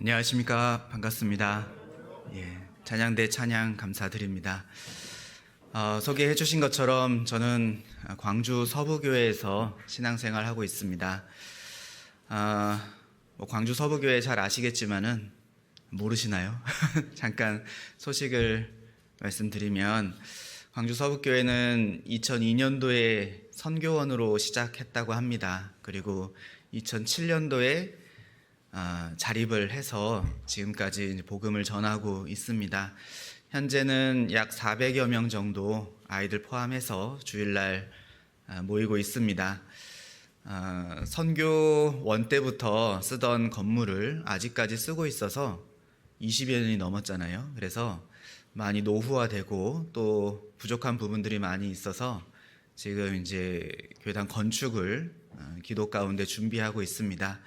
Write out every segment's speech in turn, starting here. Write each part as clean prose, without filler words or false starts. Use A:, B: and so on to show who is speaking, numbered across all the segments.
A: 안녕하십니까. 반갑습니다. 찬양대 찬양 감사드립니다. 소개해 주신 것처럼 저는 광주 서부교회에서 신앙생활 하고 있습니다. 광주 서부교회 잘 아시겠지만은 모르시나요? 잠깐 소식을 말씀드리면 광주 서부교회는 2002년도에 선교원으로 시작했다고 합니다. 그리고 2007년도에 자립을 해서 지금까지 복음을 전하고 있습니다. 현재는 약 400여 명 정도 아이들 포함해서 주일날 모이고 있습니다. 선교원 때부터 쓰던 건물을 아직까지 쓰고 있어서 20여 년이 넘었잖아요. 그래서 많이 노후화되고 또 부족한 부분들이 많이 있어서 지금 이제 교회당 건축을 기도 가운데 준비하고 있습니다.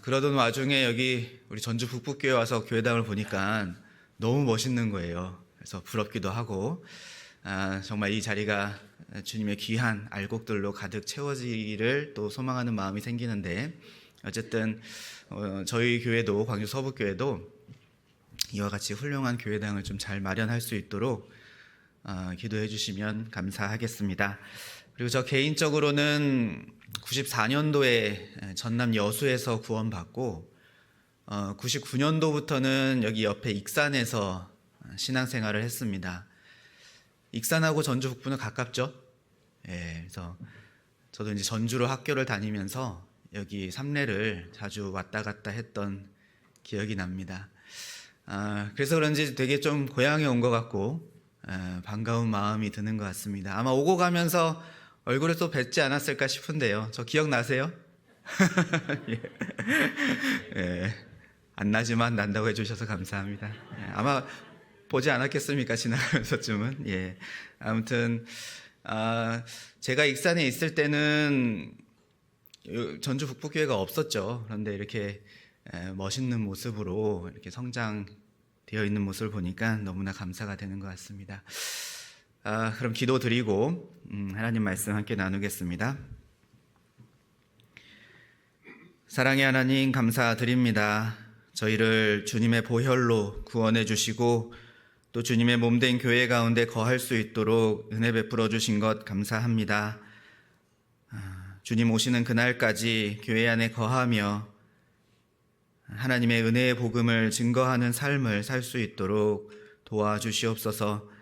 A: 그러던 와중에 여기 우리 전주 북부교회 와서 교회당을 보니까 너무 멋있는 거예요. 그래서 부럽기도 하고, 정말 이 자리가 주님의 귀한 알곡들로 가득 채워지기를 또 소망하는 마음이 생기는데, 어쨌든 저희 교회도, 광주 서부교회도 이와 같이 훌륭한 교회당을 좀 잘 마련할 수 있도록 기도해 주시면 감사하겠습니다. 그리고 저 개인적으로는 94년도에 전남 여수에서 구원받고 99년도부터는 여기 옆에 익산에서 신앙생활을 했습니다. 익산하고 전주 북부는 가깝죠? 그래서 저도 이제 전주로 학교를 다니면서 여기 삼례를 자주 왔다 갔다 했던 기억이 납니다. 그래서 그런지 되게 좀 고향에 온 것 같고 반가운 마음이 드는 것 같습니다. 아마 오고 가면서 얼굴을 또 뵙지 않았을까 싶은데요. 저 기억나세요? 안 나지만 난다고 해주셔서 감사합니다. 아마 보지 않았겠습니까? 지나가면서쯤은. 아무튼 제가 익산에 있을 때는 전주 북부교회가 없었죠. 그런데 이렇게 멋있는 모습으로 이렇게 성장되어 있는 모습을 보니까 너무나 감사가 되는 것 같습니다. 그럼 기도 드리고 하나님 말씀 함께 나누겠습니다. 사랑의 하나님 감사드립니다. 저희를 주님의 보혈로 구원해 주시고 또 주님의 몸된 교회 가운데 거할 수 있도록 은혜 베풀어 주신 것 감사합니다. 주님 오시는 그날까지 교회 안에 거하며 하나님의 은혜의 복음을 증거하는 삶을 살 수 있도록 도와주시옵소서.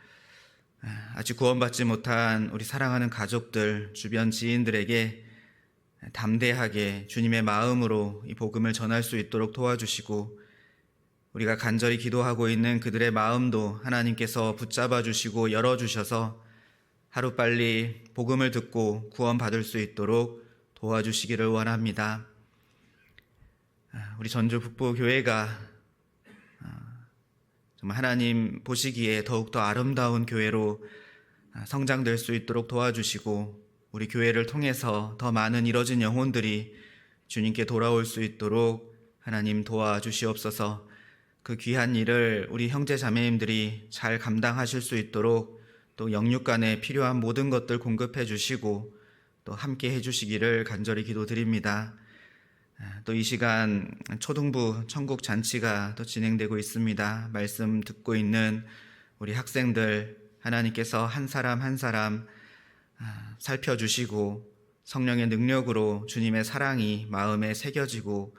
A: 아직 구원받지 못한 우리 사랑하는 가족들, 주변 지인들에게 담대하게 주님의 마음으로 이 복음을 전할 수 있도록 도와주시고, 우리가 간절히 기도하고 있는 그들의 마음도 하나님께서 붙잡아 주시고 열어주셔서 하루빨리 복음을 듣고 구원받을 수 있도록 도와주시기를 원합니다. 우리 전주 북부교회가 정말 하나님 보시기에 더욱더 아름다운 교회로 성장될 수 있도록 도와주시고, 우리 교회를 통해서 더 많은 이뤄진 영혼들이 주님께 돌아올 수 있도록 하나님 도와주시옵소서. 그 귀한 일을 우리 형제 자매님들이 잘 감당하실 수 있도록 또 영육간에 필요한 모든 것들 공급해 주시고 또 함께 해 주시기를 간절히 기도드립니다. 또 이 시간 초등부 천국 잔치가 또 진행되고 있습니다. 말씀 듣고 있는 우리 학생들 하나님께서 한 사람 한 사람 살펴주시고 성령의 능력으로 주님의 사랑이 마음에 새겨지고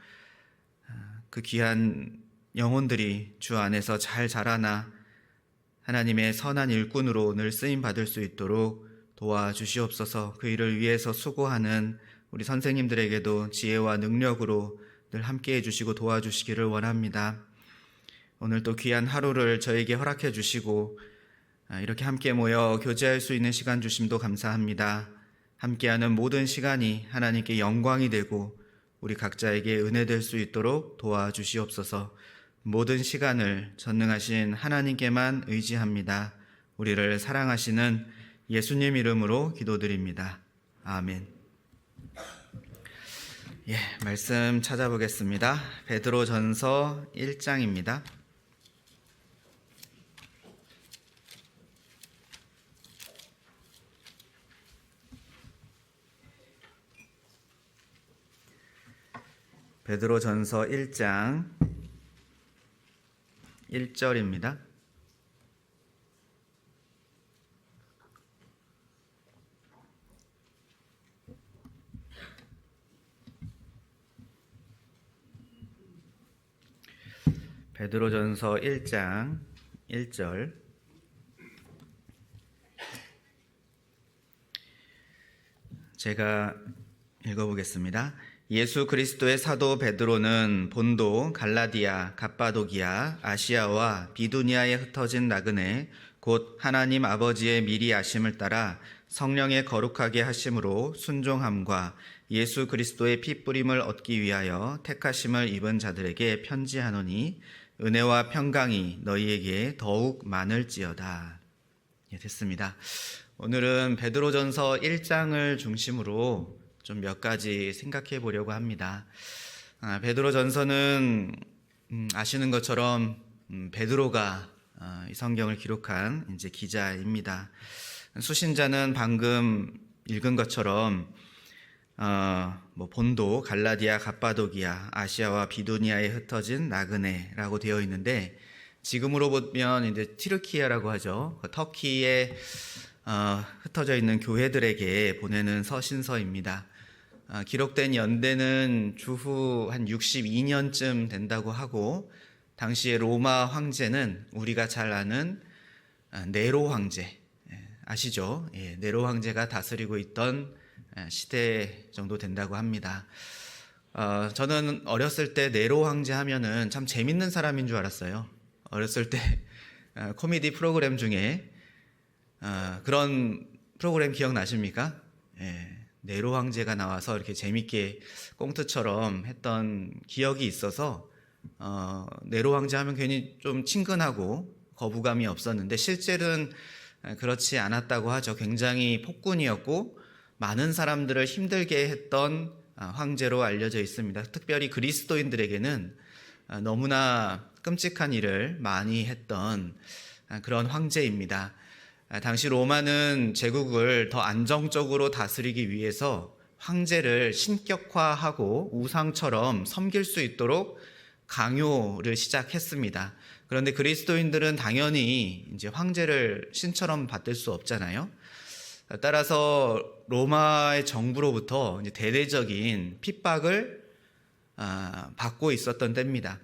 A: 그 귀한 영혼들이 주 안에서 잘 자라나 하나님의 선한 일꾼으로 늘 쓰임받을 수 있도록 도와주시옵소서. 그 일을 위해서 수고하는 우리 선생님들에게도 지혜와 능력으로 늘 함께 해주시고 도와주시기를 원합니다. 오늘 또 귀한 하루를 저에게 허락해 주시고 이렇게 함께 모여 교제할 수 있는 시간 주심도 감사합니다. 함께하는 모든 시간이 하나님께 영광이 되고 우리 각자에게 은혜 될 수 있도록 도와주시옵소서. 모든 시간을 전능하신 하나님께만 의지합니다. 우리를 사랑하시는 예수님 이름으로 기도드립니다. 아멘. 말씀 찾아보겠습니다. 베드로전서 1장입니다. 베드로전서 1장 1절입니다. 베드로전서 1장 1절. 제가 읽어보겠습니다. 예수 그리스도의 사도 베드로는 본도, 갈라디아, 갑바도기아, 아시아와 비두니아에 흩어진 나그네 곧 하나님 아버지의 미리 아심을 따라 성령의 거룩하게 하심으로 순종함과 예수 그리스도의 피 뿌림을 얻기 위하여 택하심을 입은 자들에게 편지하노니 은혜와 평강이 너희에게 더욱 많을지어다. 됐습니다. 오늘은 베드로전서 1장을 중심으로 좀 몇 가지 생각해 보려고 합니다. 베드로전서는 아시는 것처럼 베드로가 이 성경을 기록한 이제 기자입니다. 수신자는 방금 읽은 것처럼 본도, 갈라디아, 갑바도기아, 아시아와 비두니아에 흩어진 나그네라고 되어 있는데 지금으로 보면 이제 티르키아라고 하죠. 터키에 흩어져 있는 교회들에게 보내는 서신서입니다. 기록된 연대는 주후 한 62년쯤 된다고 하고 당시에 로마 황제는 우리가 잘 아는 네로 황제 아시죠? 네로 황제가 다스리고 있던 시대 정도 된다고 합니다. 저는 어렸을 때 네로 황제 하면은 참 재밌는 사람인 줄 알았어요. 어렸을 때 코미디 프로그램 중에 그런 프로그램 기억나십니까? 네로 황제가 나와서 이렇게 재밌게 꽁트처럼 했던 기억이 있어서 네로 황제 하면 괜히 좀 친근하고 거부감이 없었는데 실제로는 그렇지 않았다고 하죠. 굉장히 폭군이었고 많은 사람들을 힘들게 했던 황제로 알려져 있습니다. 특별히 그리스도인들에게는 너무나 끔찍한 일을 많이 했던 그런 황제입니다. 당시 로마는 제국을 더 안정적으로 다스리기 위해서 황제를 신격화하고 우상처럼 섬길 수 있도록 강요를 시작했습니다. 그런데 그리스도인들은 당연히 이제 황제를 신처럼 받들 수 없잖아요. 따라서 로마의 정부로부터 이제 대대적인 핍박을 받고 있었던 때입니다.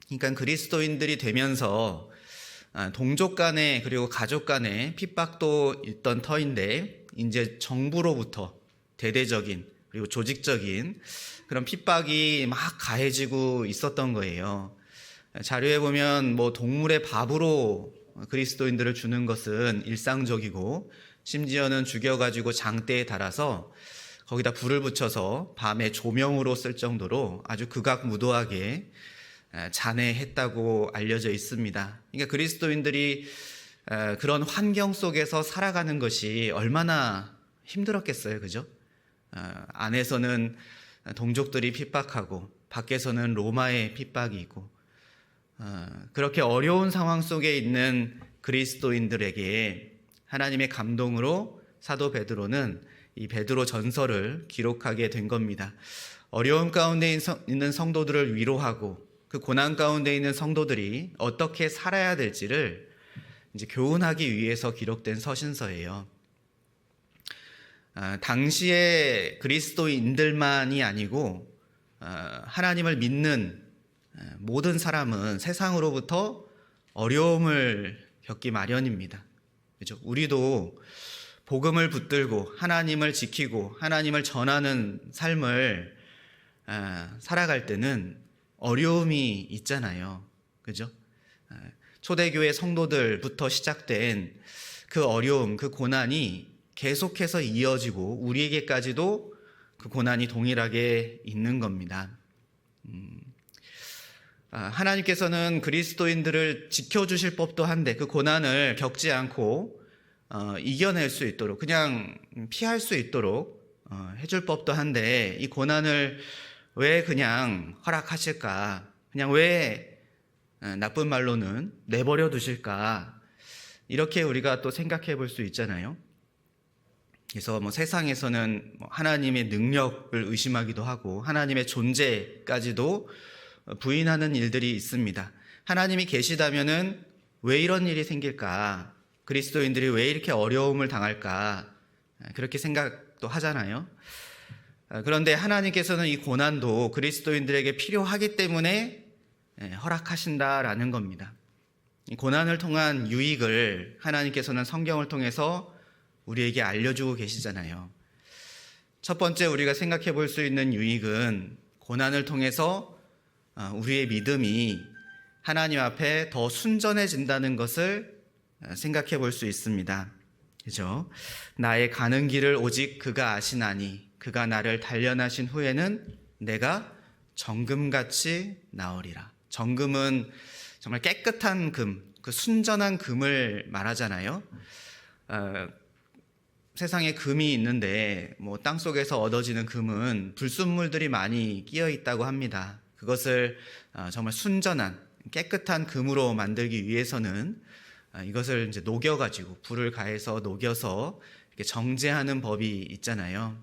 A: 그러니까 그리스도인들이 되면서 동족 간에 그리고 가족 간에 핍박도 있던 터인데 이제 정부로부터 대대적인 그리고 조직적인 그런 핍박이 막 가해지고 있었던 거예요. 자료에 보면 동물의 밥으로 그리스도인들을 주는 것은 일상적이고 심지어는 죽여가지고 장대에 달아서 거기다 불을 붙여서 밤에 조명으로 쓸 정도로 아주 극악무도하게 잔해했다고 알려져 있습니다. 그러니까 그리스도인들이 그런 환경 속에서 살아가는 것이 얼마나 힘들었겠어요, 그죠? 안에서는 동족들이 핍박하고 밖에서는 로마의 핍박이 있고 그렇게 어려운 상황 속에 있는 그리스도인들에게 하나님의 감동으로 사도 베드로는 이 베드로 전서를 기록하게 된 겁니다. 어려움 가운데 있는 성도들을 위로하고 그 고난 가운데 있는 성도들이 어떻게 살아야 될지를 이제 교훈하기 위해서 기록된 서신서예요. 당시의 그리스도인들만이 아니고 하나님을 믿는 모든 사람은 세상으로부터 어려움을 겪기 마련입니다. 그렇죠? 우리도 복음을 붙들고 하나님을 지키고 하나님을 전하는 삶을 살아갈 때는 어려움이 있잖아요. 그죠? 초대교회 성도들부터 시작된 그 어려움, 그 고난이 계속해서 이어지고 우리에게까지도 그 고난이 동일하게 있는 겁니다. 하나님께서는 그리스도인들을 지켜주실 법도 한데 그 고난을 겪지 않고 이겨낼 수 있도록 그냥 피할 수 있도록 해줄 법도 한데 이 고난을 왜 그냥 허락하실까? 그냥 왜 나쁜 말로는 내버려 두실까? 이렇게 우리가 또 생각해 볼 수 있잖아요. 그래서 세상에서는 하나님의 능력을 의심하기도 하고 하나님의 존재까지도 부인하는 일들이 있습니다. 하나님이 계시다면은 왜 이런 일이 생길까? 그리스도인들이 왜 이렇게 어려움을 당할까? 그렇게 생각도 하잖아요. 그런데 하나님께서는 이 고난도 그리스도인들에게 필요하기 때문에 허락하신다라는 겁니다. 이 고난을 통한 유익을 하나님께서는 성경을 통해서 우리에게 알려주고 계시잖아요. 첫 번째 우리가 생각해 볼 수 있는 유익은 고난을 통해서 우리의 믿음이 하나님 앞에 더 순전해진다는 것을 생각해 볼 수 있습니다. 그죠? 나의 가는 길을 오직 그가 아시나니 그가 나를 단련하신 후에는 내가 정금같이 나으리라. 정금은 정말 깨끗한 금, 그 순전한 금을 말하잖아요. 세상에 금이 있는데 땅속에서 얻어지는 금은 불순물들이 많이 끼어 있다고 합니다. 그것을 정말 순전한 깨끗한 금으로 만들기 위해서는 이것을 이제 녹여가지고 불을 가해서 녹여서 이렇게 정제하는 법이 있잖아요.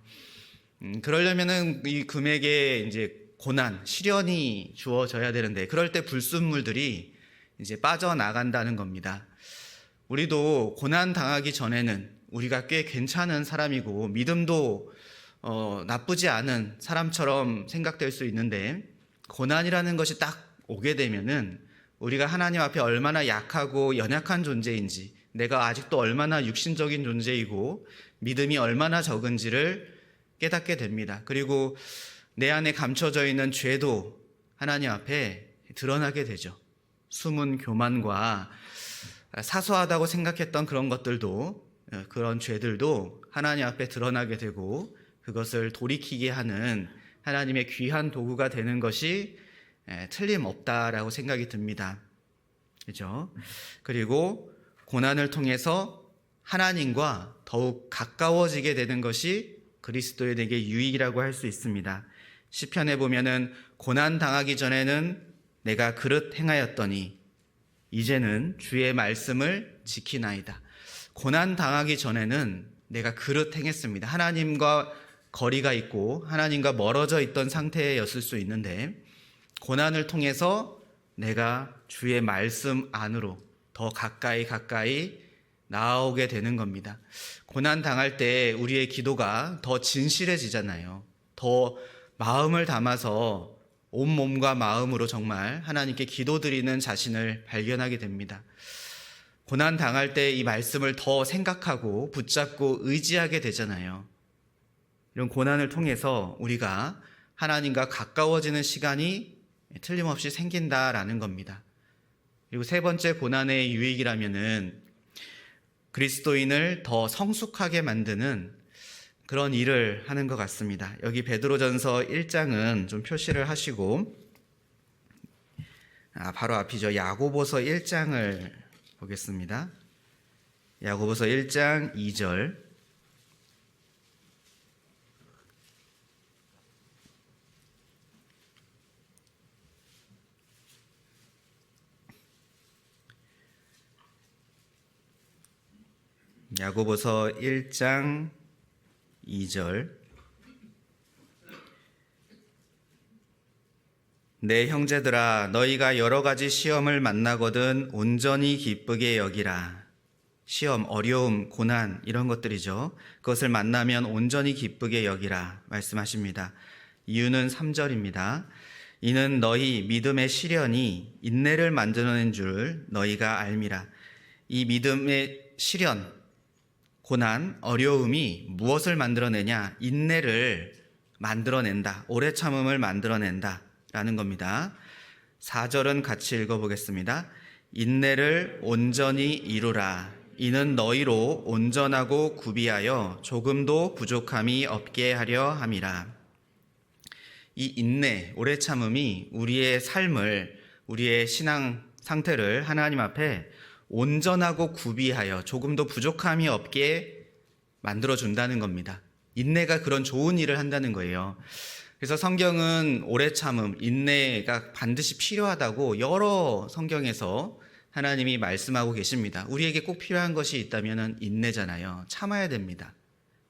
A: 그러려면은 이 금에게 이제 고난, 시련이 주어져야 되는데 그럴 때 불순물들이 이제 빠져나간다는 겁니다. 우리도 고난 당하기 전에는 우리가 꽤 괜찮은 사람이고 믿음도 나쁘지 않은 사람처럼 생각될 수 있는데 고난이라는 것이 딱 오게 되면은 우리가 하나님 앞에 얼마나 약하고 연약한 존재인지, 내가 아직도 얼마나 육신적인 존재이고 믿음이 얼마나 적은지를 깨닫게 됩니다. 그리고 내 안에 감춰져 있는 죄도 하나님 앞에 드러나게 되죠. 숨은 교만과 사소하다고 생각했던 그런 것들도, 그런 죄들도 하나님 앞에 드러나게 되고 그것을 돌이키게 하는 하나님의 귀한 도구가 되는 것이 틀림없다라고 생각이 듭니다. 그죠? 그리고 고난을 통해서 하나님과 더욱 가까워지게 되는 것이 그리스도인에게 유익이라고 할 수 있습니다. 시편에 보면은 고난 당하기 전에는 내가 그릇 행하였더니 이제는 주의 말씀을 지키나이다. 고난 당하기 전에는 내가 그릇 행했습니다. 하나님과 거리가 있고 하나님과 멀어져 있던 상태였을 수 있는데 고난을 통해서 내가 주의 말씀 안으로 더 가까이 나아오게 되는 겁니다. 고난 당할 때 우리의 기도가 더 진실해지잖아요. 더 마음을 담아서 온 몸과 마음으로 정말 하나님께 기도드리는 자신을 발견하게 됩니다. 고난 당할 때 이 말씀을 더 생각하고 붙잡고 의지하게 되잖아요. 이런 고난을 통해서 우리가 하나님과 가까워지는 시간이 틀림없이 생긴다라는 겁니다. 그리고 세 번째 고난의 유익이라면은 그리스도인을 더 성숙하게 만드는 그런 일을 하는 것 같습니다. 여기 베드로전서 1장은 좀 표시를 하시고 바로 앞이죠. 야고보서 1장을 보겠습니다. 야고보서 1장 2절. 야고보서 1장 2절. 내 형제들아 너희가 여러 가지 시험을 만나거든 온전히 기쁘게 여기라. 시험, 어려움, 고난 이런 것들이죠. 그것을 만나면 온전히 기쁘게 여기라 말씀하십니다. 이유는 3절입니다. 이는 너희 믿음의 시련이 인내를 만들어낸 줄 너희가 알미라. 이 믿음의 시련, 고난, 어려움이 무엇을 만들어내냐? 인내를 만들어낸다. 오래 참음을 만들어낸다 라는 겁니다. 4절은 같이 읽어보겠습니다. 인내를 온전히 이루라. 이는 너희로 온전하고 구비하여 조금도 부족함이 없게 하려 함이라. 이 인내, 오래 참음이 우리의 삶을, 우리의 신앙 상태를 하나님 앞에 온전하고 구비하여 조금도 부족함이 없게 만들어준다는 겁니다. 인내가 그런 좋은 일을 한다는 거예요. 그래서 성경은 오래 참음, 인내가 반드시 필요하다고 여러 성경에서 하나님이 말씀하고 계십니다. 우리에게 꼭 필요한 것이 있다면 인내잖아요. 참아야 됩니다.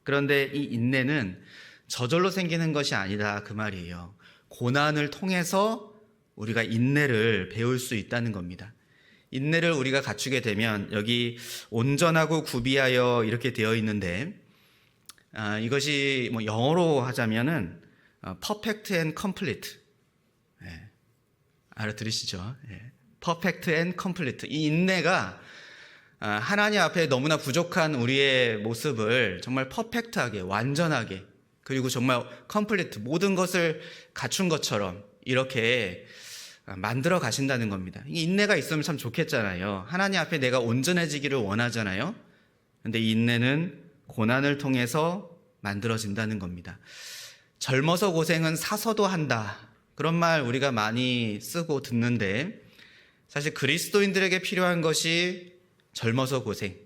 A: 그런데 이 인내는 저절로 생기는 것이 아니다 그 말이에요. 고난을 통해서 우리가 인내를 배울 수 있다는 겁니다. 인내를 우리가 갖추게 되면 여기 온전하고 구비하여 이렇게 되어 있는데 이것이 뭐 영어로 하자면은 perfect and complete. 알아들으시죠? perfect and complete. 이 인내가 하나님 앞에 너무나 부족한 우리의 모습을 정말 퍼펙트하게, 완전하게, 그리고 정말 complete, 모든 것을 갖춘 것처럼 이렇게 만들어 가신다는 겁니다. 이 인내가 있으면 참 좋겠잖아요. 하나님 앞에 내가 온전해지기를 원하잖아요. 근데 이 인내는 고난을 통해서 만들어진다는 겁니다. 젊어서 고생은 사서도 한다. 그런 말 우리가 많이 쓰고 듣는데 사실 그리스도인들에게 필요한 것이 젊어서 고생,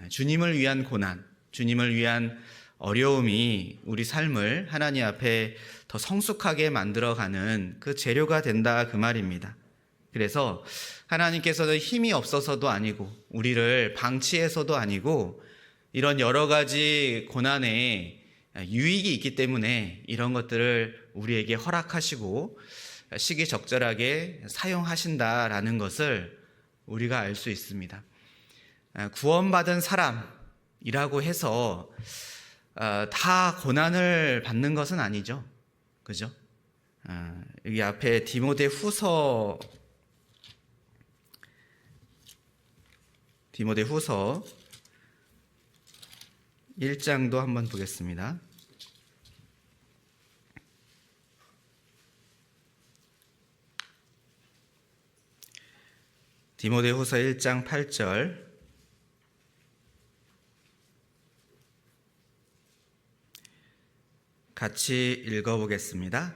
A: 주님을 위한 고난, 주님을 위한 어려움이 우리 삶을 하나님 앞에 더 성숙하게 만들어가는 그 재료가 된다 그 말입니다. 그래서 하나님께서는 힘이 없어서도 아니고 우리를 방치해서도 아니고 이런 여러 가지 고난에 유익이 있기 때문에 이런 것들을 우리에게 허락하시고 시기적절하게 사용하신다라는 것을 우리가 알 수 있습니다. 구원받은 사람이라고 해서 다 고난을 받는 것은 아니죠. 그죠? 여기 앞에 디모데후서 1장도 한번 보겠습니다. 디모데후서 1장 8절 같이 읽어보겠습니다.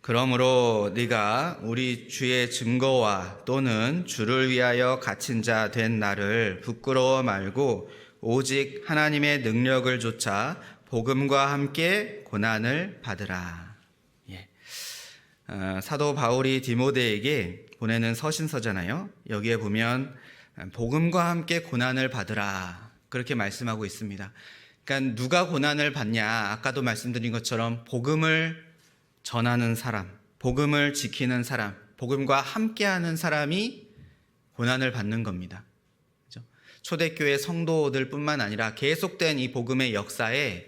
A: 그러므로 네가 우리 주의 증거와 또는 주를 위하여 갇힌 자 된 나를 부끄러워 말고 오직 하나님의 능력을 좇아 복음과 함께 고난을 받으라. 사도 바울이 디모데에게 보내는 서신서잖아요. 여기에 보면 복음과 함께 고난을 받으라 그렇게 말씀하고 있습니다. 그러니까 누가 고난을 받냐? 아까도 말씀드린 것처럼 복음을 전하는 사람, 복음을 지키는 사람, 복음과 함께하는 사람이 고난을 받는 겁니다. 그렇죠? 초대교회 성도들뿐만 아니라 계속된 이 복음의 역사에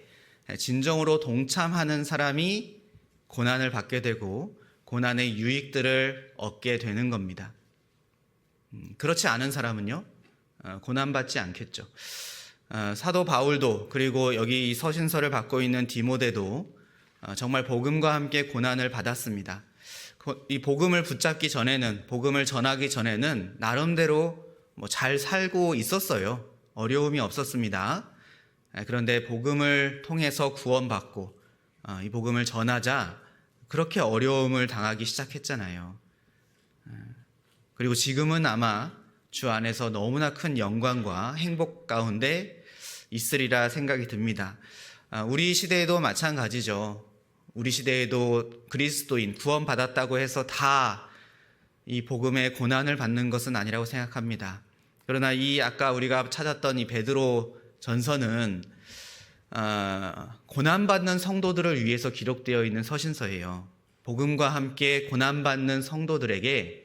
A: 진정으로 동참하는 사람이 고난을 받게 되고 고난의 유익들을 얻게 되는 겁니다. 그렇지 않은 사람은요, 고난받지 않겠죠. 사도 바울도 그리고 여기 서신서를 받고 있는 디모데도 정말 복음과 함께 고난을 받았습니다. 이 복음을 붙잡기 전에는, 복음을 전하기 전에는 나름대로 잘 살고 있었어요. 어려움이 없었습니다. 그런데 복음을 통해서 구원받고 이 복음을 전하자 그렇게 어려움을 당하기 시작했잖아요. 그리고 지금은 아마 주 안에서 너무나 큰 영광과 행복 가운데 있으리라 생각이 듭니다. 우리 시대에도 마찬가지죠. 우리 시대에도 그리스도인 구원받았다고 해서 다 이 복음의 고난을 받는 것은 아니라고 생각합니다. 그러나 이 아까 우리가 찾았던 이 베드로 전서는 고난받는 성도들을 위해서 기록되어 있는 서신서예요. 복음과 함께 고난받는 성도들에게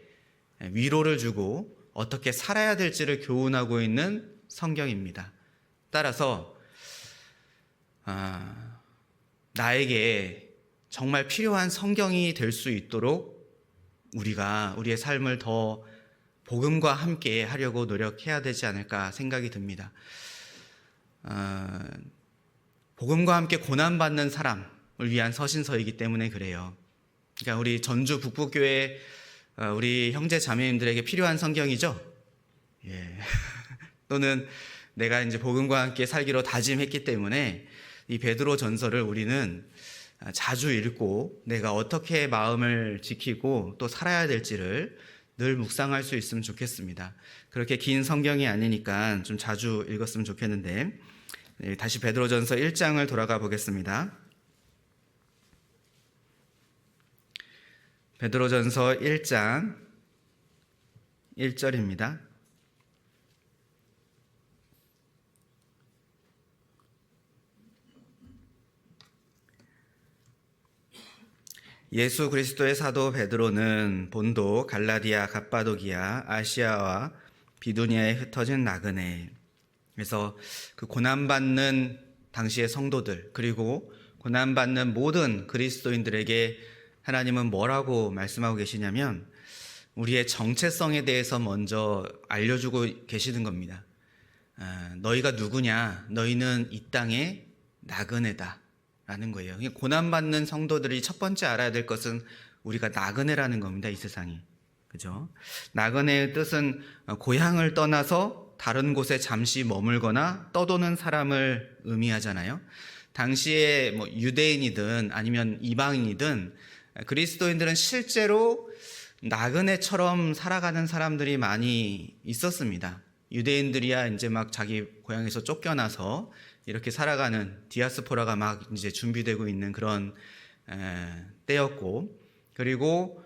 A: 위로를 주고 어떻게 살아야 될지를 교훈하고 있는 성경입니다. 따라서 나에게 정말 필요한 성경이 될 수 있도록 우리가 우리의 삶을 더 복음과 함께 하려고 노력해야 되지 않을까 생각이 듭니다. 복음과 함께 고난받는 사람을 위한 서신서이기 때문에 그래요. 그러니까 우리 전주 북부교회 우리 형제 자매님들에게 필요한 성경이죠. 또는 내가 이제 복음과 함께 살기로 다짐했기 때문에 이 베드로 전서를 우리는 자주 읽고 내가 어떻게 마음을 지키고 또 살아야 될지를 늘 묵상할 수 있으면 좋겠습니다. 그렇게 긴 성경이 아니니까 좀 자주 읽었으면 좋겠는데 다시 베드로전서 1장을 돌아가 보겠습니다. 베드로전서 1장 1절입니다. 예수 그리스도의 사도 베드로는 본도, 갈라디아, 갑바도기아, 아시아와 비두니아에 흩어진 나그네. 그래서 그 고난받는 당시의 성도들, 그리고 고난받는 모든 그리스도인들에게 하나님은 뭐라고 말씀하고 계시냐면 우리의 정체성에 대해서 먼저 알려주고 계시는 겁니다. 너희가 누구냐? 너희는 이 땅의 나그네다 라는 거예요. 고난받는 성도들이 첫 번째 알아야 될 것은 우리가 나그네라는 겁니다. 이 세상이. 그죠? 나그네의 뜻은 고향을 떠나서 다른 곳에 잠시 머물거나 떠도는 사람을 의미하잖아요. 당시에 뭐 유대인이든 아니면 이방인이든 그리스도인들은 실제로 나그네처럼 살아가는 사람들이 많이 있었습니다. 유대인들이야 이제 막 자기 고향에서 쫓겨나서 이렇게 살아가는 디아스포라가 막 이제 준비되고 있는 그런 때였고, 그리고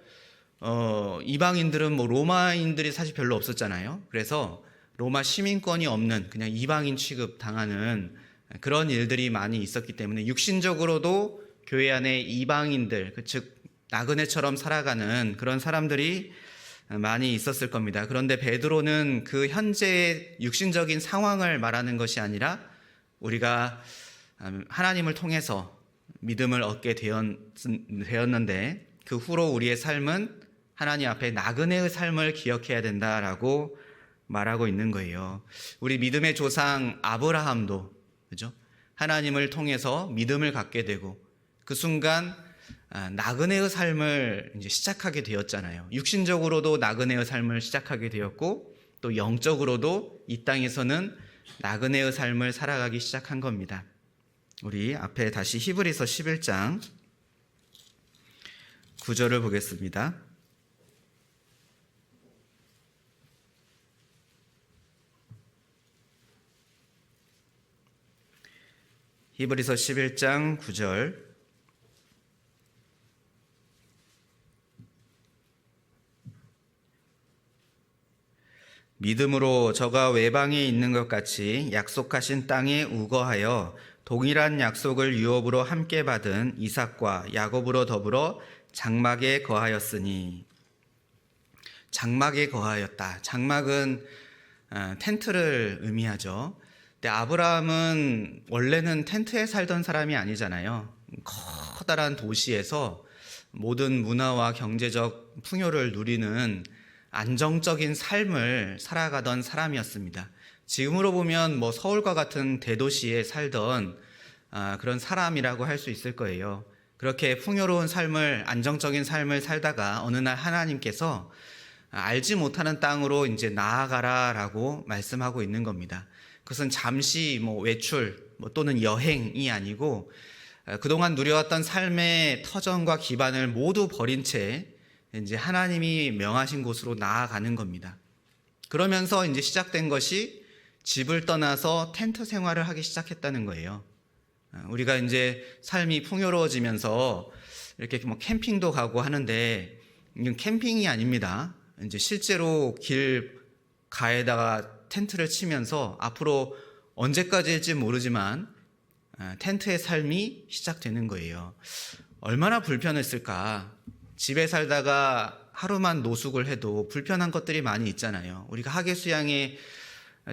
A: 이방인들은 뭐 로마인들이 사실 별로 없었잖아요. 그래서 로마 시민권이 없는 그냥 이방인 취급 당하는 그런 일들이 많이 있었기 때문에 육신적으로도 교회 안에 이방인들, 즉 나그네처럼 살아가는 그런 사람들이 많이 있었을 겁니다. 그런데 베드로는 그 현재의 육신적인 상황을 말하는 것이 아니라 우리가 하나님을 통해서 믿음을 얻게 되었는데 그 후로 우리의 삶은 하나님 앞에 나그네의 삶을 기억해야 된다라고 말하고 있는 거예요. 우리 믿음의 조상 아브라함도 그죠? 하나님을 통해서 믿음을 갖게 되고 그 순간 나그네의 삶을 이제 시작하게 되었잖아요. 육신적으로도 나그네의 삶을 시작하게 되었고 또 영적으로도 이 땅에서는 나그네의 삶을 살아가기 시작한 겁니다. 우리 앞에 다시 히브리서 11장 9절을 보겠습니다. 히브리서 11장 9절. 믿음으로 저가 외방에 있는 것 같이 약속하신 땅에 우거하여 동일한 약속을 유업으로 함께 받은 이삭과 야곱으로 더불어 장막에 거하였으니. 장막에 거하였다. 장막은 텐트를 의미하죠. 근데 아브라함은 원래는 텐트에 살던 사람이 아니잖아요. 커다란 도시에서 모든 문화와 경제적 풍요를 누리는 안정적인 삶을 살아가던 사람이었습니다. 지금으로 보면 뭐 서울과 같은 대도시에 살던 그런 사람이라고 할 수 있을 거예요. 그렇게 풍요로운 삶을, 안정적인 삶을 살다가 어느 날 하나님께서 알지 못하는 땅으로 이제 나아가라라고 말씀하고 있는 겁니다. 그것은 잠시 뭐 외출 또는 여행이 아니고 그동안 누려왔던 삶의 터전과 기반을 모두 버린 채 이제 하나님이 명하신 곳으로 나아가는 겁니다. 그러면서 이제 시작된 것이 집을 떠나서 텐트 생활을 하기 시작했다는 거예요. 우리가 이제 삶이 풍요로워지면서 이렇게 뭐 캠핑도 가고 하는데 이건 캠핑이 아닙니다. 이제 실제로 길 가에다가 텐트를 치면서 앞으로 언제까지일지 모르지만 텐트의 삶이 시작되는 거예요. 얼마나 불편했을까. 집에 살다가 하루만 노숙을 해도 불편한 것들이 많이 있잖아요. 우리가 하계 수양에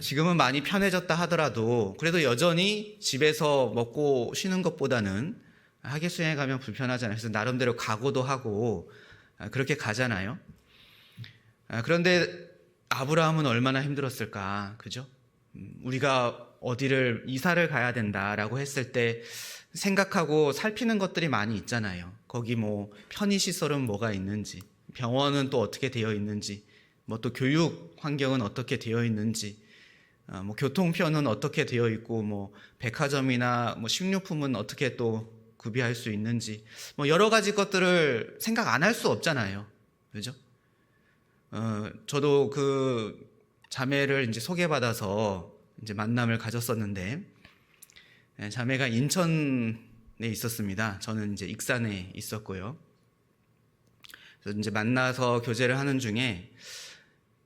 A: 지금은 많이 편해졌다 하더라도 그래도 여전히 집에서 먹고 쉬는 것보다는 하계 수양에 가면 불편하잖아요. 그래서 나름대로 각오도 하고 그렇게 가잖아요. 그런데 아브라함은 얼마나 힘들었을까, 그죠? 우리가 어디를 이사를 가야 된다라고 했을 때 생각하고 살피는 것들이 많이 있잖아요. 거기 뭐 편의시설은 뭐가 있는지, 병원은 또 어떻게 되어 있는지, 뭐 또 교육 환경은 어떻게 되어 있는지, 뭐 교통편은 어떻게 되어 있고, 뭐 백화점이나 뭐 식료품은 어떻게 또 구비할 수 있는지, 뭐 여러 가지 것들을 생각 안 할 수 없잖아요, 그죠? 저도 그 자매를 이제 소개받아서 이제 만남을 가졌었는데, 자매가 인천에 있었습니다. 저는 이제 익산에 있었고요. 그래서 이제 만나서 교제를 하는 중에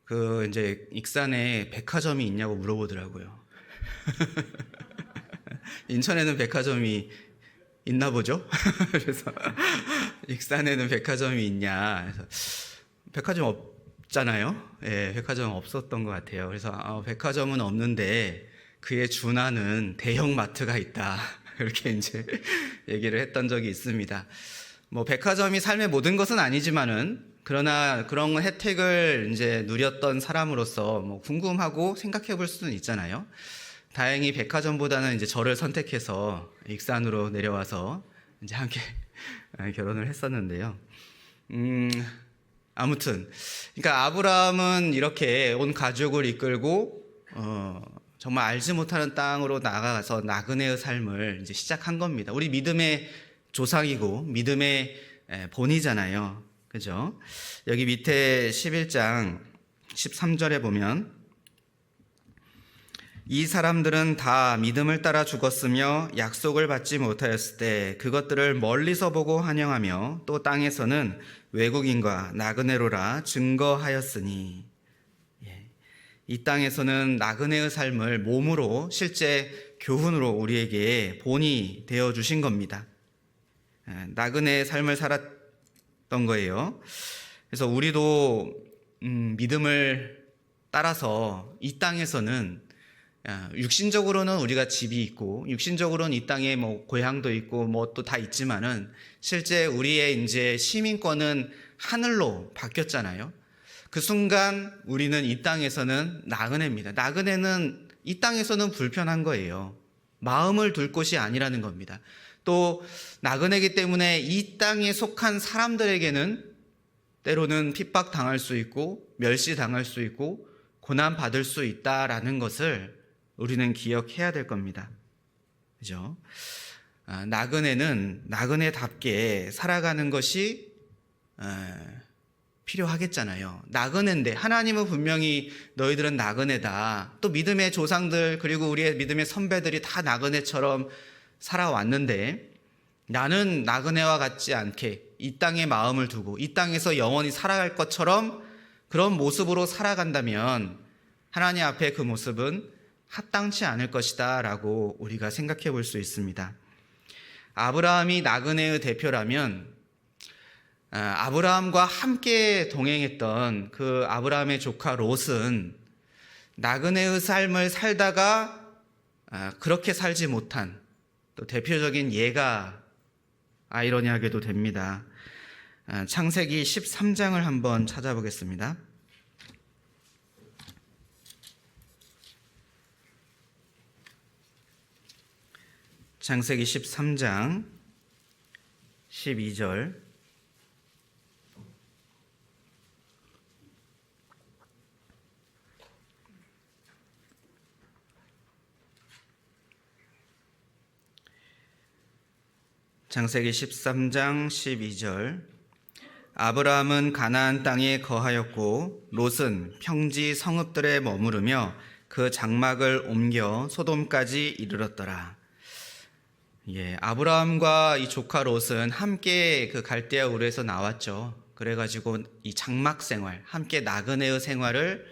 A: 그 이제 익산에 백화점이 있냐고 물어보더라고요. 인천에는 백화점이 있나 보죠? 그래서 익산에는 백화점이 있냐? 그래서 백화점 없잖아요. 예, 백화점 없었던 것 같아요. 그래서 백화점은 없는데 그에 준하는 대형 마트가 있다. 이렇게 이제 얘기를 했던 적이 있습니다. 뭐 백화점이 삶의 모든 것은 아니지만은 그러나 그런 혜택을 이제 누렸던 사람으로서 뭐 궁금하고 생각해 볼 수는 있잖아요. 다행히 백화점보다는 이제 저를 선택해서 익산으로 내려와서 이제 함께 결혼을 했었는데요. 아무튼, 그러니까 아브라함은 이렇게 온 가족을 이끌고 정말 알지 못하는 땅으로 나가서 나그네의 삶을 이제 시작한 겁니다. 우리 믿음의 조상이고 믿음의 본이잖아요. 그죠? 여기 밑에 11장 13절에 보면 이 사람들은 다 믿음을 따라 죽었으며 약속을 받지 못하였을 때 그것들을 멀리서 보고 환영하며 또 땅에서는 외국인과 나그네로라 증거하였으니, 이 땅에서는 나그네의 삶을 몸으로 실제 교훈으로 우리에게 본이 되어 주신 겁니다. 나그네의 삶을 살았던 거예요. 그래서 우리도 믿음을 따라서 이 땅에서는 육신적으로는 우리가 집이 있고 육신적으로는 이 땅에 뭐 고향도 있고 뭐 또 다 있지만은 실제 우리의 이제 시민권은 하늘로 바뀌었잖아요. 그 순간 우리는 이 땅에서는 나그네입니다. 나그네는 이 땅에서는 불편한 거예요. 마음을 둘 곳이 아니라는 겁니다. 또 나그네이기 때문에 이 땅에 속한 사람들에게는 때로는 핍박당할 수 있고 멸시당할 수 있고 고난받을 수 있다라는 것을 우리는 기억해야 될 겁니다. 그죠? 나그네는 나그네답게 살아가는 것이 필요하겠잖아요. 나그네인데 하나님은 분명히 너희들은 나그네다. 또 믿음의 조상들 그리고 우리의 믿음의 선배들이 다 나그네처럼 살아왔는데 나는 나그네와 같지 않게 이 땅에 마음을 두고 이 땅에서 영원히 살아갈 것처럼 그런 모습으로 살아간다면 하나님 앞에 그 모습은 합당치 않을 것이다 라고 우리가 생각해 볼 수 있습니다. 아브라함이 나그네의 대표라면 아브라함과 함께 동행했던 그 아브라함의 조카 롯은 나그네의 삶을 살다가 그렇게 살지 못한 또 대표적인 예가 아이러니하게도 됩니다. 창세기 13장을 한번 찾아보겠습니다. 창세기 13장 12절 창세기 13장 12절 아브라함은 가나안 땅에 거하였고 롯은 평지 성읍들에 머무르며 그 장막을 옮겨 소돔까지 이르렀더라. 아브라함과 이 조카 롯은 함께 그 갈대아 우르에서 나왔죠. 그래가지고 이 장막 생활, 함께 나그네의 생활을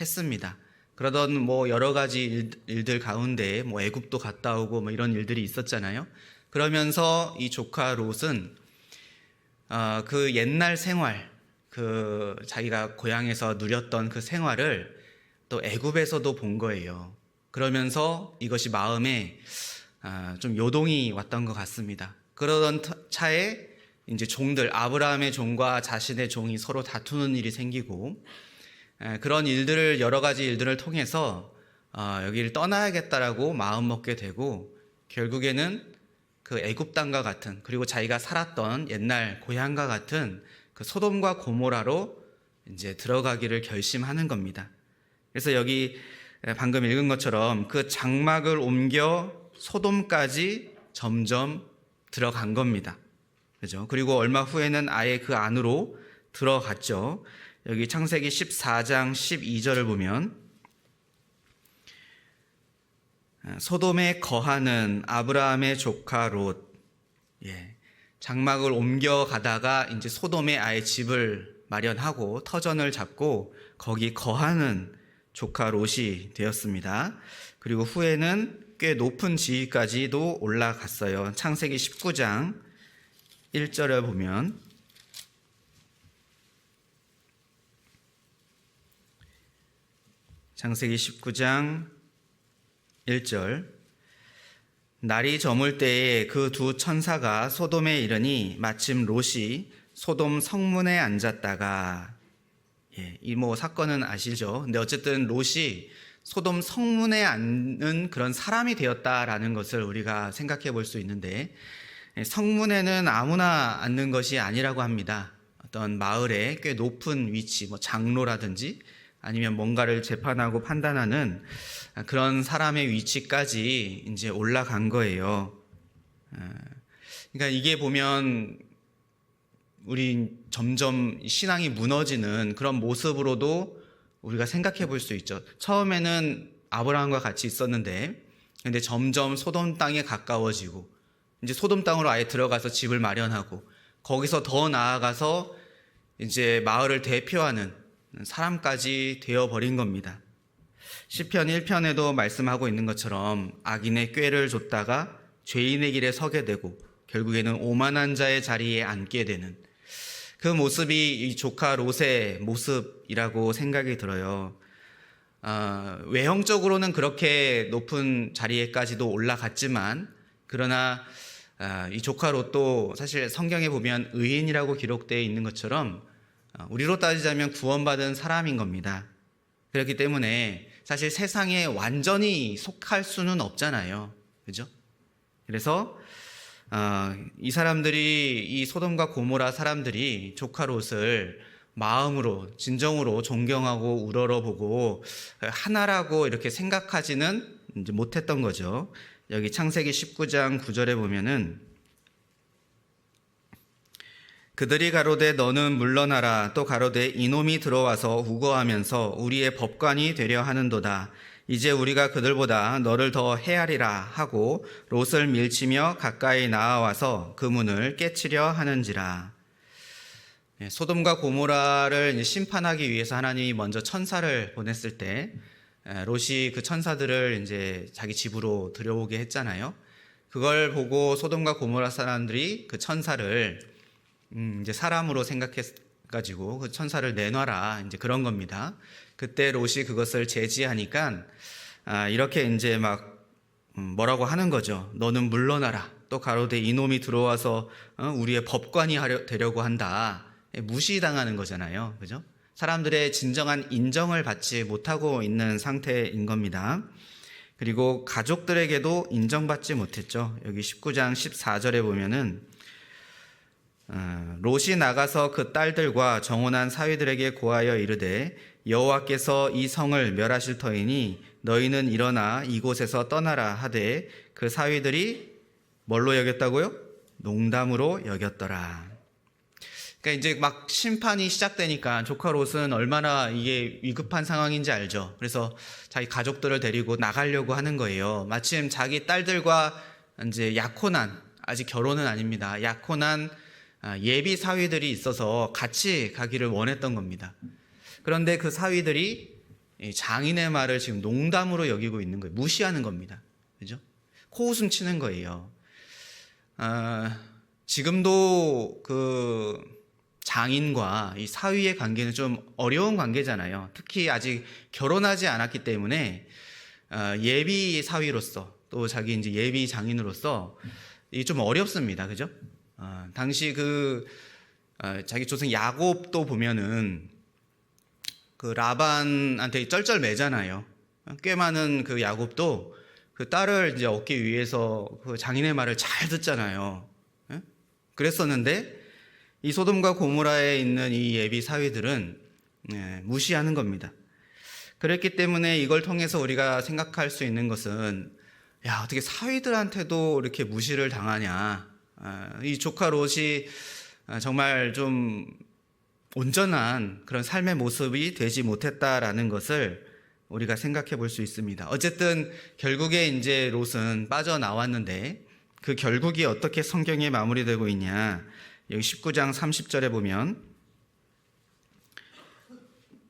A: 했습니다. 그러던 뭐 여러 가지 일들 가운데 뭐 애굽도 갔다 오고 뭐 이런 일들이 있었잖아요. 그러면서 이 조카 롯은 그 옛날 생활, 그 자기가 고향에서 누렸던 그 생활을 또 애굽에서도 본 거예요. 그러면서 이것이 마음에 좀 요동이 왔던 것 같습니다. 그러던 차에 이제 종들, 아브라함의 종과 자신의 종이 서로 다투는 일이 생기고 그런 일들을 여러 가지 일들을 통해서 여기를 떠나야겠다라고 마음 먹게 되고 결국에는 그 애굽 땅과 같은 그리고 자기가 살았던 옛날 고향과 같은 그 소돔과 고모라로 이제 들어가기를 결심하는 겁니다. 그래서 여기 방금 읽은 것처럼 그 장막을 옮겨 소돔까지 점점 들어간 겁니다. 그죠? 그리고 얼마 후에는 아예 그 안으로 들어갔죠. 여기 창세기 14장 12절을 보면 소돔에 거하는 아브라함의 조카 롯, 장막을 옮겨가다가 이제 소돔에 아예 집을 마련하고 터전을 잡고 거기 거하는 조카 롯이 되었습니다. 그리고 후에는 꽤 높은 지위까지도 올라갔어요. 창세기 19장 1절에 보면 창세기 19장 1절 날이 저물 때에 그 두 천사가 소돔에 이르니 마침 롯이 소돔 성문에 앉았다가 이 사건은 아시죠? 근데 어쨌든 롯이 소돔 성문에 앉는 그런 사람이 되었다라는 것을 우리가 생각해 볼 수 있는데 성문에는 아무나 앉는 것이 아니라고 합니다. 어떤 마을의 꽤 높은 위치, 장로라든지 아니면 뭔가를 재판하고 판단하는 그런 사람의 위치까지 이제 올라간 거예요. 그러니까 이게 보면 우리 점점 신앙이 무너지는 그런 모습으로도 우리가 생각해 볼 수 있죠. 처음에는 아브라함과 같이 있었는데, 근데 점점 소돔 땅에 가까워지고, 이제 소돔 땅으로 아예 들어가서 집을 마련하고, 거기서 더 나아가서 이제 마을을 대표하는 사람까지 되어버린 겁니다. 시편 1편에도 말씀하고 있는 것처럼 악인의 꾀를 줬다가 죄인의 길에 서게 되고 결국에는 오만한 자의 자리에 앉게 되는 그 모습이 이 조카 롯의 모습이라고 생각이 들어요. 외형적으로는 그렇게 높은 자리에까지도 올라갔지만 그러나 이 조카 롯도 사실 성경에 보면 의인이라고 기록되어 있는 것처럼 우리로 따지자면 구원받은 사람인 겁니다. 그렇기 때문에 사실 세상에 완전히 속할 수는 없잖아요. 그죠? 그래서 이 사람들이, 이 소돔과 고모라 사람들이 조카 롯을 마음으로, 진정으로 존경하고 우러러보고 하나라고 이렇게 생각하지는 이제 못했던 거죠. 여기 창세기 19장 9절에 보면은 그들이 가로되 너는 물러나라, 또 가로되 이놈이 들어와서 우거하면서 우리의 법관이 되려 하는도다. 이제 우리가 그들보다 너를 더 헤아리라 하고 롯을 밀치며 가까이 나아와서 그 문을 깨치려 하는지라. 소돔과 고모라를 심판하기 위해서 하나님이 먼저 천사를 보냈을 때 롯이 그 천사들을 이제 자기 집으로 들여오게 했잖아요. 그걸 보고 소돔과 고모라 사람들이 그 천사를 이제 사람으로 생각해가지고 그 천사를 내놔라, 이제 그런 겁니다. 그때 롯이 그것을 제지하니까 이렇게 이제 막 뭐라고 하는 거죠. 너는 물러나라. 또 가로되 이놈이 들어와서 우리의 법관이 되려고 한다. 무시당하는 거잖아요. 그죠? 사람들의 진정한 인정을 받지 못하고 있는 상태인 겁니다. 그리고 가족들에게도 인정받지 못했죠. 여기 19장 14절에 보면은 롯이 나가서 그 딸들과 정혼한 사위들에게 고하여 이르되 여호와께서 이 성을 멸하실 터이니 너희는 일어나 이곳에서 떠나라 하되 그 사위들이 뭘로 여겼다고요? 농담으로 여겼더라. 그러니까 이제 막 심판이 시작되니까 조카 롯은 얼마나 이게 위급한 상황인지 알죠. 그래서 자기 가족들을 데리고 나가려고 하는 거예요. 마침 자기 딸들과 이제 약혼한, 아직 결혼은 아닙니다, 약혼한 예비 사위들이 있어서 같이 가기를 원했던 겁니다. 그런데 그 사위들이 장인의 말을 지금 농담으로 여기고 있는 거예요. 무시하는 겁니다. 그죠? 코웃음 치는 거예요. 지금도 그 장인과 이 사위의 관계는 좀 어려운 관계잖아요. 특히 아직 결혼하지 않았기 때문에 예비 사위로서 또 자기 이제 예비 장인으로서 이게 좀 어렵습니다. 그죠? 당시 자기 조상 야곱도 보면은 그 라반한테 쩔쩔매잖아요. 꽤 많은 그 야곱도 그 딸을 이제 얻기 위해서 그 장인의 말을 잘 듣잖아요. 그랬었는데 이 소돔과 고모라에 있는 이 예비 사위들은 무시하는 겁니다. 그랬기 때문에 이걸 통해서 우리가 생각할 수 있는 것은, 야, 어떻게 사위들한테도 이렇게 무시를 당하냐. 이 조카 롯이 정말 좀 온전한 그런 삶의 모습이 되지 못했다라는 것을 우리가 생각해 볼 수 있습니다. 어쨌든 결국에 이제 롯은 빠져나왔는데 그 결국이 어떻게 성경에 마무리되고 있냐. 여기 19장 30절에 보면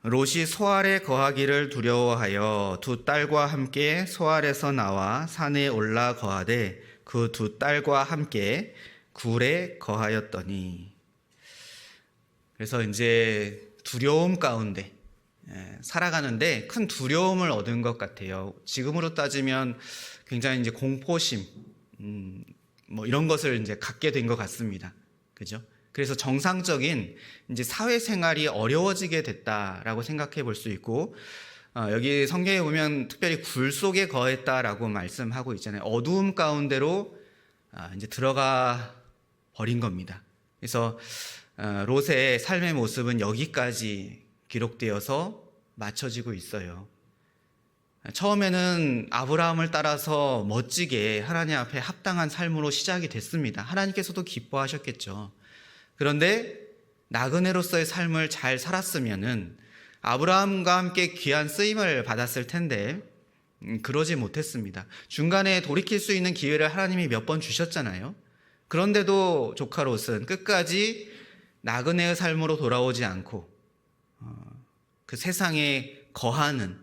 A: 롯이 소알에 거하기를 두려워하여 두 딸과 함께 소알에서 나와 산에 올라 거하되 그 두 딸과 함께 굴에 거하였더니. 그래서 이제 두려움 가운데 살아가는데 큰 두려움을 얻은 것 같아요. 지금으로 따지면 굉장히 이제 공포심, 뭐 이런 것을 이제 갖게 된 것 같습니다. 그죠? 그래서 정상적인 이제 사회생활이 어려워지게 됐다라고 생각해 볼 수 있고, 여기 성경에 보면 특별히 굴 속에 거했다라고 말씀하고 있잖아요. 어두움 가운데로 이제 들어가 버린 겁니다. 그래서 롯의 삶의 모습은 여기까지 기록되어서 맞춰지고 있어요. 처음에는 아브라함을 따라서 멋지게 하나님 앞에 합당한 삶으로 시작이 됐습니다. 하나님께서도 기뻐하셨겠죠. 그런데 나그네로서의 삶을 잘 살았으면은 아브라함과 함께 귀한 쓰임을 받았을 텐데 그러지 못했습니다. 중간에 돌이킬 수 있는 기회를 하나님이 몇 번 주셨잖아요. 그런데도 조카 롯은 끝까지 나그네의 삶으로 돌아오지 않고 그 세상에 거하는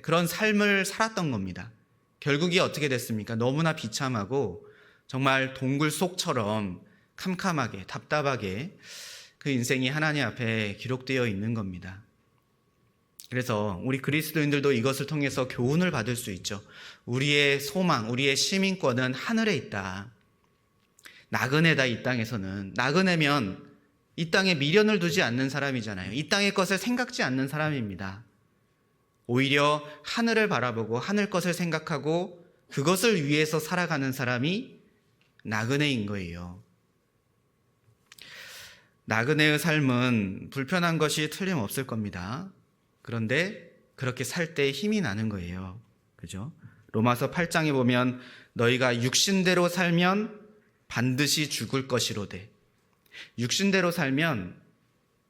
A: 그런 삶을 살았던 겁니다. 결국이 어떻게 됐습니까? 너무나 비참하고 정말 동굴 속처럼 캄캄하게 답답하게 그 인생이 하나님 앞에 기록되어 있는 겁니다. 그래서 우리 그리스도인들도 이것을 통해서 교훈을 받을 수 있죠. 우리의 소망, 우리의 시민권은 하늘에 있다. 나그네다. 이 땅에서는 나그네면 이 땅에 미련을 두지 않는 사람이잖아요. 이 땅의 것을 생각지 않는 사람입니다. 오히려 하늘을 바라보고 하늘 것을 생각하고 그것을 위해서 살아가는 사람이 나그네인 거예요. 나그네의 삶은 불편한 것이 틀림없을 겁니다. 그런데 그렇게 살 때 힘이 나는 거예요. 그죠? 로마서 8장에 보면 너희가 육신대로 살면 반드시 죽을 것이로되. 육신대로 살면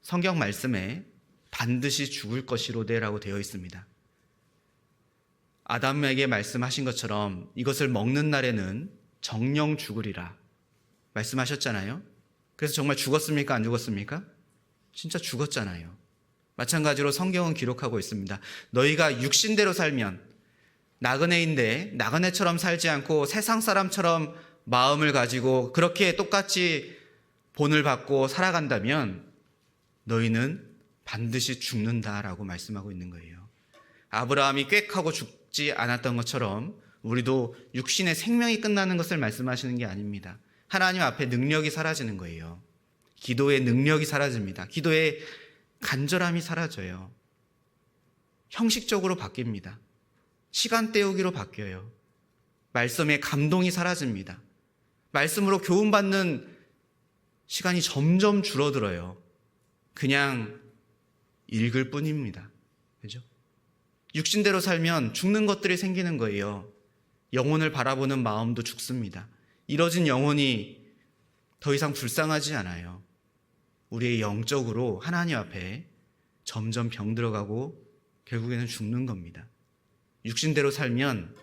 A: 성경 말씀에 반드시 죽을 것이로되라고 되어 있습니다. 아담에게 말씀하신 것처럼 이것을 먹는 날에는 정령 죽으리라 말씀하셨잖아요. 그래서 정말 죽었습니까? 안 죽었습니까? 진짜 죽었잖아요. 마찬가지로 성경은 기록하고 있습니다. 너희가 육신대로 살면 나그네인데 나그네처럼 살지 않고 세상 사람처럼 마음을 가지고 그렇게 똑같이 본을 받고 살아간다면 너희는 반드시 죽는다라고 말씀하고 있는 거예요. 아브라함이 꾀하고 죽지 않았던 것처럼 우리도 육신의 생명이 끝나는 것을 말씀하시는 게 아닙니다. 하나님 앞에 능력이 사라지는 거예요. 기도의 능력이 사라집니다. 기도의 간절함이 사라져요. 형식적으로 바뀝니다. 시간 때우기로 바뀌어요. 말씀의 감동이 사라집니다. 말씀으로 교훈받는 시간이 점점 줄어들어요. 그냥 읽을 뿐입니다. 그죠? 육신대로 살면 죽는 것들이 생기는 거예요. 영혼을 바라보는 마음도 죽습니다. 이뤄진 영혼이 더 이상 불쌍하지 않아요. 우리의 영적으로 하나님 앞에 점점 병들어가고 결국에는 죽는 겁니다. 육신대로 살면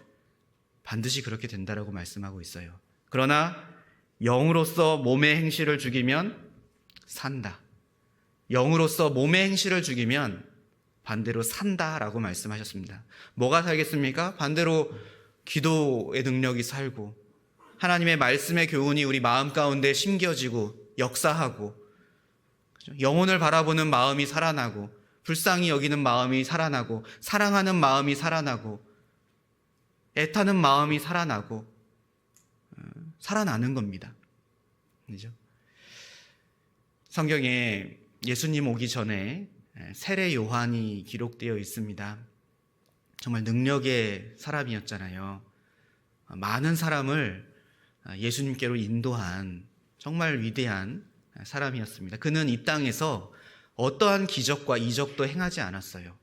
A: 반드시 그렇게 된다라고 말씀하고 있어요. 그러나 영으로서 몸의 행실을 죽이면 산다. 영으로서 몸의 행실을 죽이면 반대로 산다라고 말씀하셨습니다. 뭐가 살겠습니까? 반대로 기도의 능력이 살고 하나님의 말씀의 교훈이 우리 마음 가운데 심겨지고 역사하고 영혼을 바라보는 마음이 살아나고 불쌍히 여기는 마음이 살아나고 사랑하는 마음이 살아나고 애타는 마음이 살아나고 살아나는 겁니다. 그죠? 성경에 예수님 오기 전에 세례 요한이 기록되어 있습니다. 정말 능력의 사람이었잖아요. 많은 사람을 예수님께로 인도한 정말 위대한 사람이었습니다. 그는 이 땅에서 어떠한 기적과 이적도 행하지 않았어요.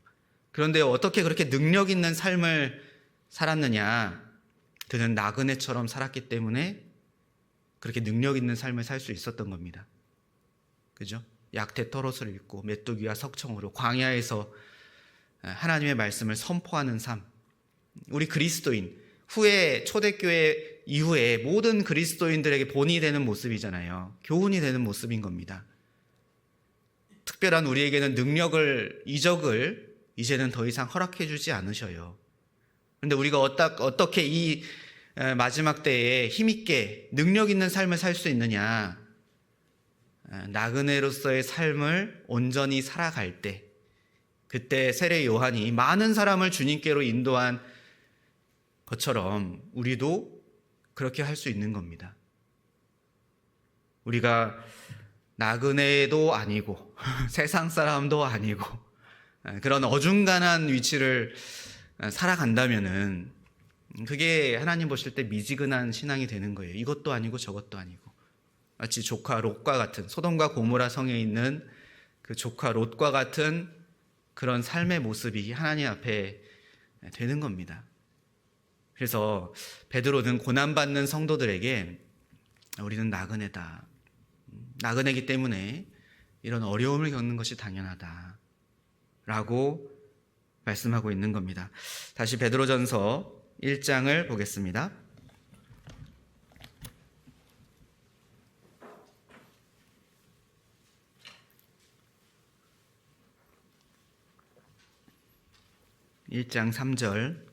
A: 그런데 어떻게 그렇게 능력 있는 삶을 살았느냐? 그는 나그네처럼 살았기 때문에 그렇게 능력 있는 삶을 살 수 있었던 겁니다. 그죠? 약태 털옷을 입고 메뚜기와 석청으로 광야에서 하나님의 말씀을 선포하는 삶. 우리 그리스도인, 후에 초대교회 이후에 모든 그리스도인들에게 본이 되는 모습이잖아요. 교훈이 되는 모습인 겁니다. 특별한 우리에게는 능력을, 이적을 이제는 더 이상 허락해 주지 않으셔요. 그런데 우리가 어떻게 이 마지막 때에 힘있게 능력 있는 삶을 살 수 있느냐? 나그네로서의 삶을 온전히 살아갈 때, 그때 세례 요한이 많은 사람을 주님께로 인도한 것처럼 우리도 그렇게 할 수 있는 겁니다. 우리가 나그네도 아니고 세상 사람도 아니고 그런 어중간한 위치를 살아간다면은 그게 하나님 보실 때 미지근한 신앙이 되는 거예요. 이것도 아니고 저것도 아니고. 마치 조카 롯과 같은, 소돔과 고모라 성에 있는 그 조카 롯과 같은 그런 삶의 모습이 하나님 앞에 되는 겁니다. 그래서 베드로는 고난받는 성도들에게 우리는 나그네다. 나그네이기 때문에 이런 어려움을 겪는 것이 당연하다 라고 말씀하고 있는 겁니다. 다시 베드로전서 1장을 보겠습니다. (1장) 3절.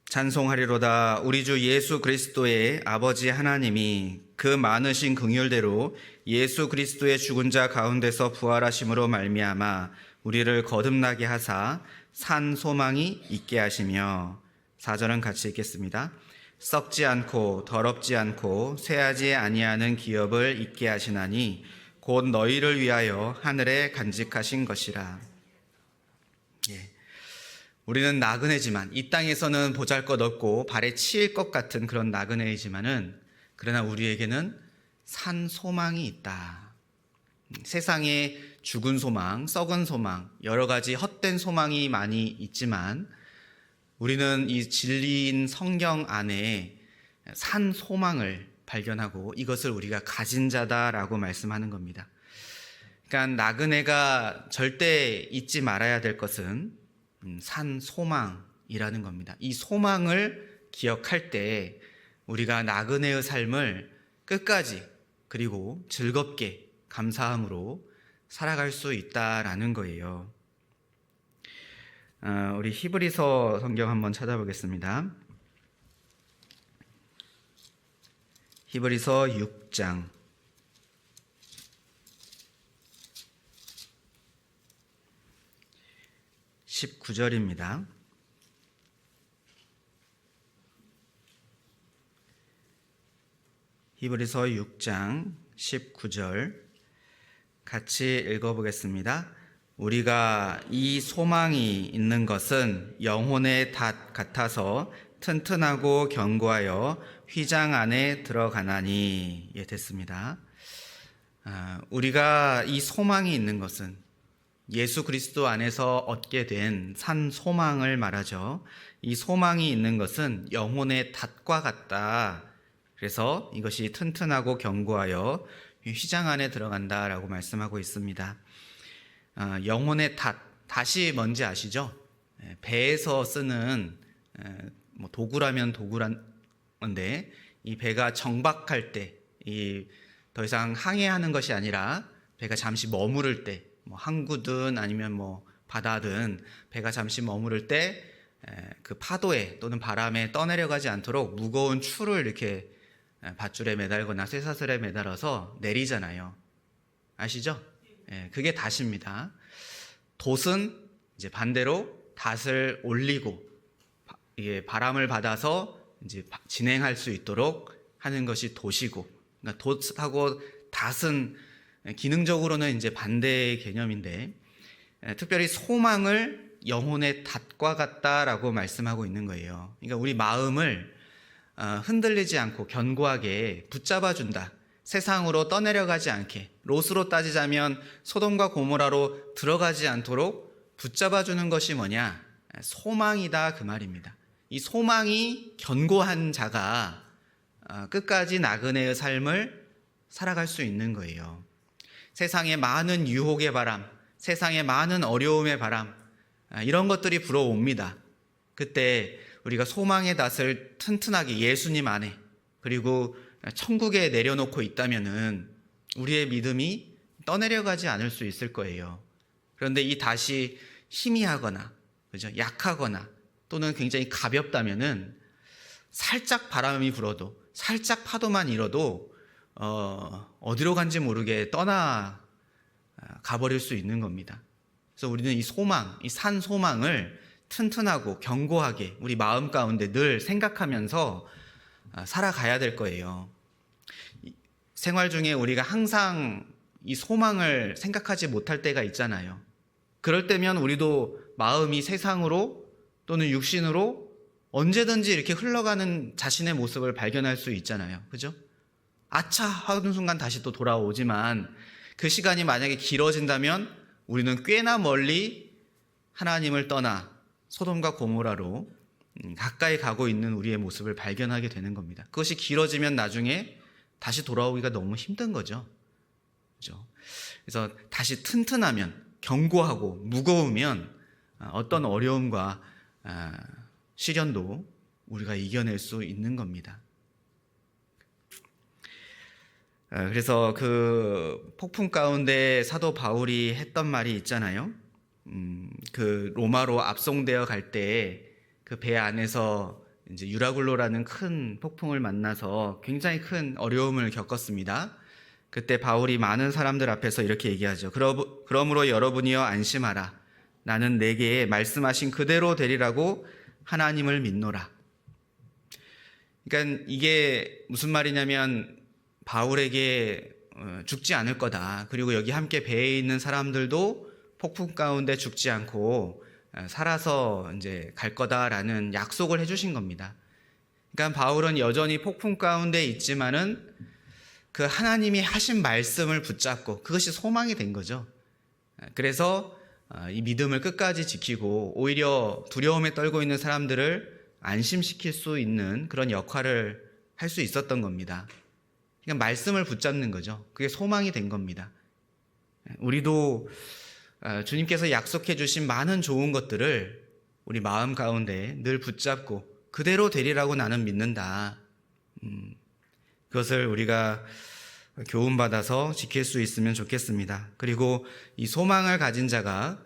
A: 찬송하리로다. 우리 주 예수 그리스도의 아버지 하나님이 그 많으신 긍휼대로 예수 그리스도의 죽은 자 가운데서 부활하심으로 말미암아 우리를 거듭나게 하사 산 소망이 있게 하시며. 4절은 같이 읽겠습니다. 썩지 않고 더럽지 않고 쇠하지 아니하는 기업을 있게 하시나니 곧 너희를 위하여 하늘에 간직하신 것이라. 우리는 나그네지만, 이 땅에서는 보잘것없고 발에 치일 것 같은 그런 나그네이지만은, 그러나 우리에게는 산 소망이 있다. 세상에 죽은 소망, 썩은 소망, 여러 가지 헛된 소망이 많이 있지만 우리는 이 진리인 성경 안에 산 소망을 발견하고 이것을 우리가 가진 자다라고 말씀하는 겁니다. 그러니까 나그네가 절대 잊지 말아야 될 것은 산 소망이라는 겁니다. 이 소망을 기억할 때 우리가 나그네의 삶을 끝까지 그리고 즐겁게 감사함으로 살아갈 수 있다라는 거예요. 우리 히브리서 성경 한번 찾아보겠습니다. 히브리서 6장 19절입니다. 히브리서 6장 19절 같이 읽어보겠습니다. 우리가 이 소망이 있는 것은 영혼의 닷 같아서 튼튼하고 견고하여 휘장 안에 들어가나니. 예, 됐습니다. 우리가 이 소망이 있는 것은 예수 그리스도 안에서 얻게 된 산 소망을 말하죠. 이 소망이 있는 것은 영혼의 닷과 같다. 그래서 이것이 튼튼하고 견고하여 휘장 안에 들어간다라고 말씀하고 있습니다. 영혼의 닷이 뭔지 아시죠? 배에서 쓰는 도구라면 도구란데, 이 배가 정박할 때, 더 이상 항해하는 것이 아니라 배가 잠시 머무를 때, 항구든 아니면 바다든 배가 잠시 머무를 때 그 파도에 또는 바람에 떠내려가지 않도록 무거운 추를 이렇게 밧줄에 매달거나 쇠사슬에 매달아서 내리잖아요. 아시죠? 그게 닷입니다. 돛은 이제 반대로 닷을 올리고 이게 바람을 받아서 이제 진행할 수 있도록 하는 것이 돛이고, 그러니까 돛하고 닷은 기능적으로는 이제 반대의 개념인데, 특별히 소망을 영혼의 닷과 같다라고 말씀하고 있는 거예요. 그러니까 우리 마음을 흔들리지 않고 견고하게 붙잡아준다. 세상으로 떠내려가지 않게, 롯으로 따지자면 소돔과 고모라로 들어가지 않도록 붙잡아주는 것이 뭐냐? 소망이다, 그 말입니다. 이 소망이 견고한 자가 끝까지 나그네의 삶을 살아갈 수 있는 거예요. 세상의 많은 유혹의 바람, 세상의 많은 어려움의 바람, 이런 것들이 불어옵니다. 그때 우리가 소망의 닷을 튼튼하게 예수님 안에, 그리고 천국에 내려놓고 있다면은 우리의 믿음이 떠내려가지 않을 수 있을 거예요. 그런데 이 닷이 희미하거나, 그죠? 약하거나 또는 굉장히 가볍다면은 살짝 바람이 불어도, 살짝 파도만 일어도 어디로 간지 모르게 떠나 가버릴 수 있는 겁니다. 그래서 우리는 이 소망, 이 산 소망을 튼튼하고 견고하게 우리 마음 가운데 늘 생각하면서 살아가야 될 거예요. 생활 중에 우리가 항상 이 소망을 생각하지 못할 때가 있잖아요. 그럴 때면 우리도 마음이 세상으로 또는 육신으로 언제든지 이렇게 흘러가는 자신의 모습을 발견할 수 있잖아요. 그죠? 아차 하는 순간 다시 또 돌아오지만 그 시간이 만약에 길어진다면 우리는 꽤나 멀리 하나님을 떠나 소돔과 고모라로 가까이 가고 있는 우리의 모습을 발견하게 되는 겁니다. 그것이 길어지면 나중에 다시 돌아오기가 너무 힘든 거죠. 그죠? 그래서 다시 튼튼하면, 견고하고 무거우면 어떤 어려움과 시련도 우리가 이겨낼 수 있는 겁니다. 그래서 그 폭풍 가운데 사도 바울이 했던 말이 있잖아요. 그 로마로 압송되어 갈 때 그 배 안에서 이제 유라굴로라는 큰 폭풍을 만나서 굉장히 큰 어려움을 겪었습니다. 그때 바울이 많은 사람들 앞에서 이렇게 얘기하죠. 그러므로 여러분이여 안심하라. 나는 내게 말씀하신 그대로 되리라고 하나님을 믿노라. 그러니까 이게 무슨 말이냐면 바울에게 죽지 않을 거다. 그리고 여기 함께 배에 있는 사람들도 폭풍 가운데 죽지 않고 살아서 이제 갈 거다라는 약속을 해주신 겁니다. 그러니까 바울은 여전히 폭풍 가운데 있지만은 그 하나님이 하신 말씀을 붙잡고 그것이 소망이 된 거죠. 그래서 이 믿음을 끝까지 지키고 오히려 두려움에 떨고 있는 사람들을 안심시킬 수 있는 그런 역할을 할 수 있었던 겁니다. 그러니까 말씀을 붙잡는 거죠. 그게 소망이 된 겁니다. 우리도 주님께서 약속해 주신 많은 좋은 것들을 우리 마음 가운데 늘 붙잡고 그대로 되리라고 나는 믿는다. 그것을 우리가 교훈받아서 지킬 수 있으면 좋겠습니다. 그리고 이 소망을 가진 자가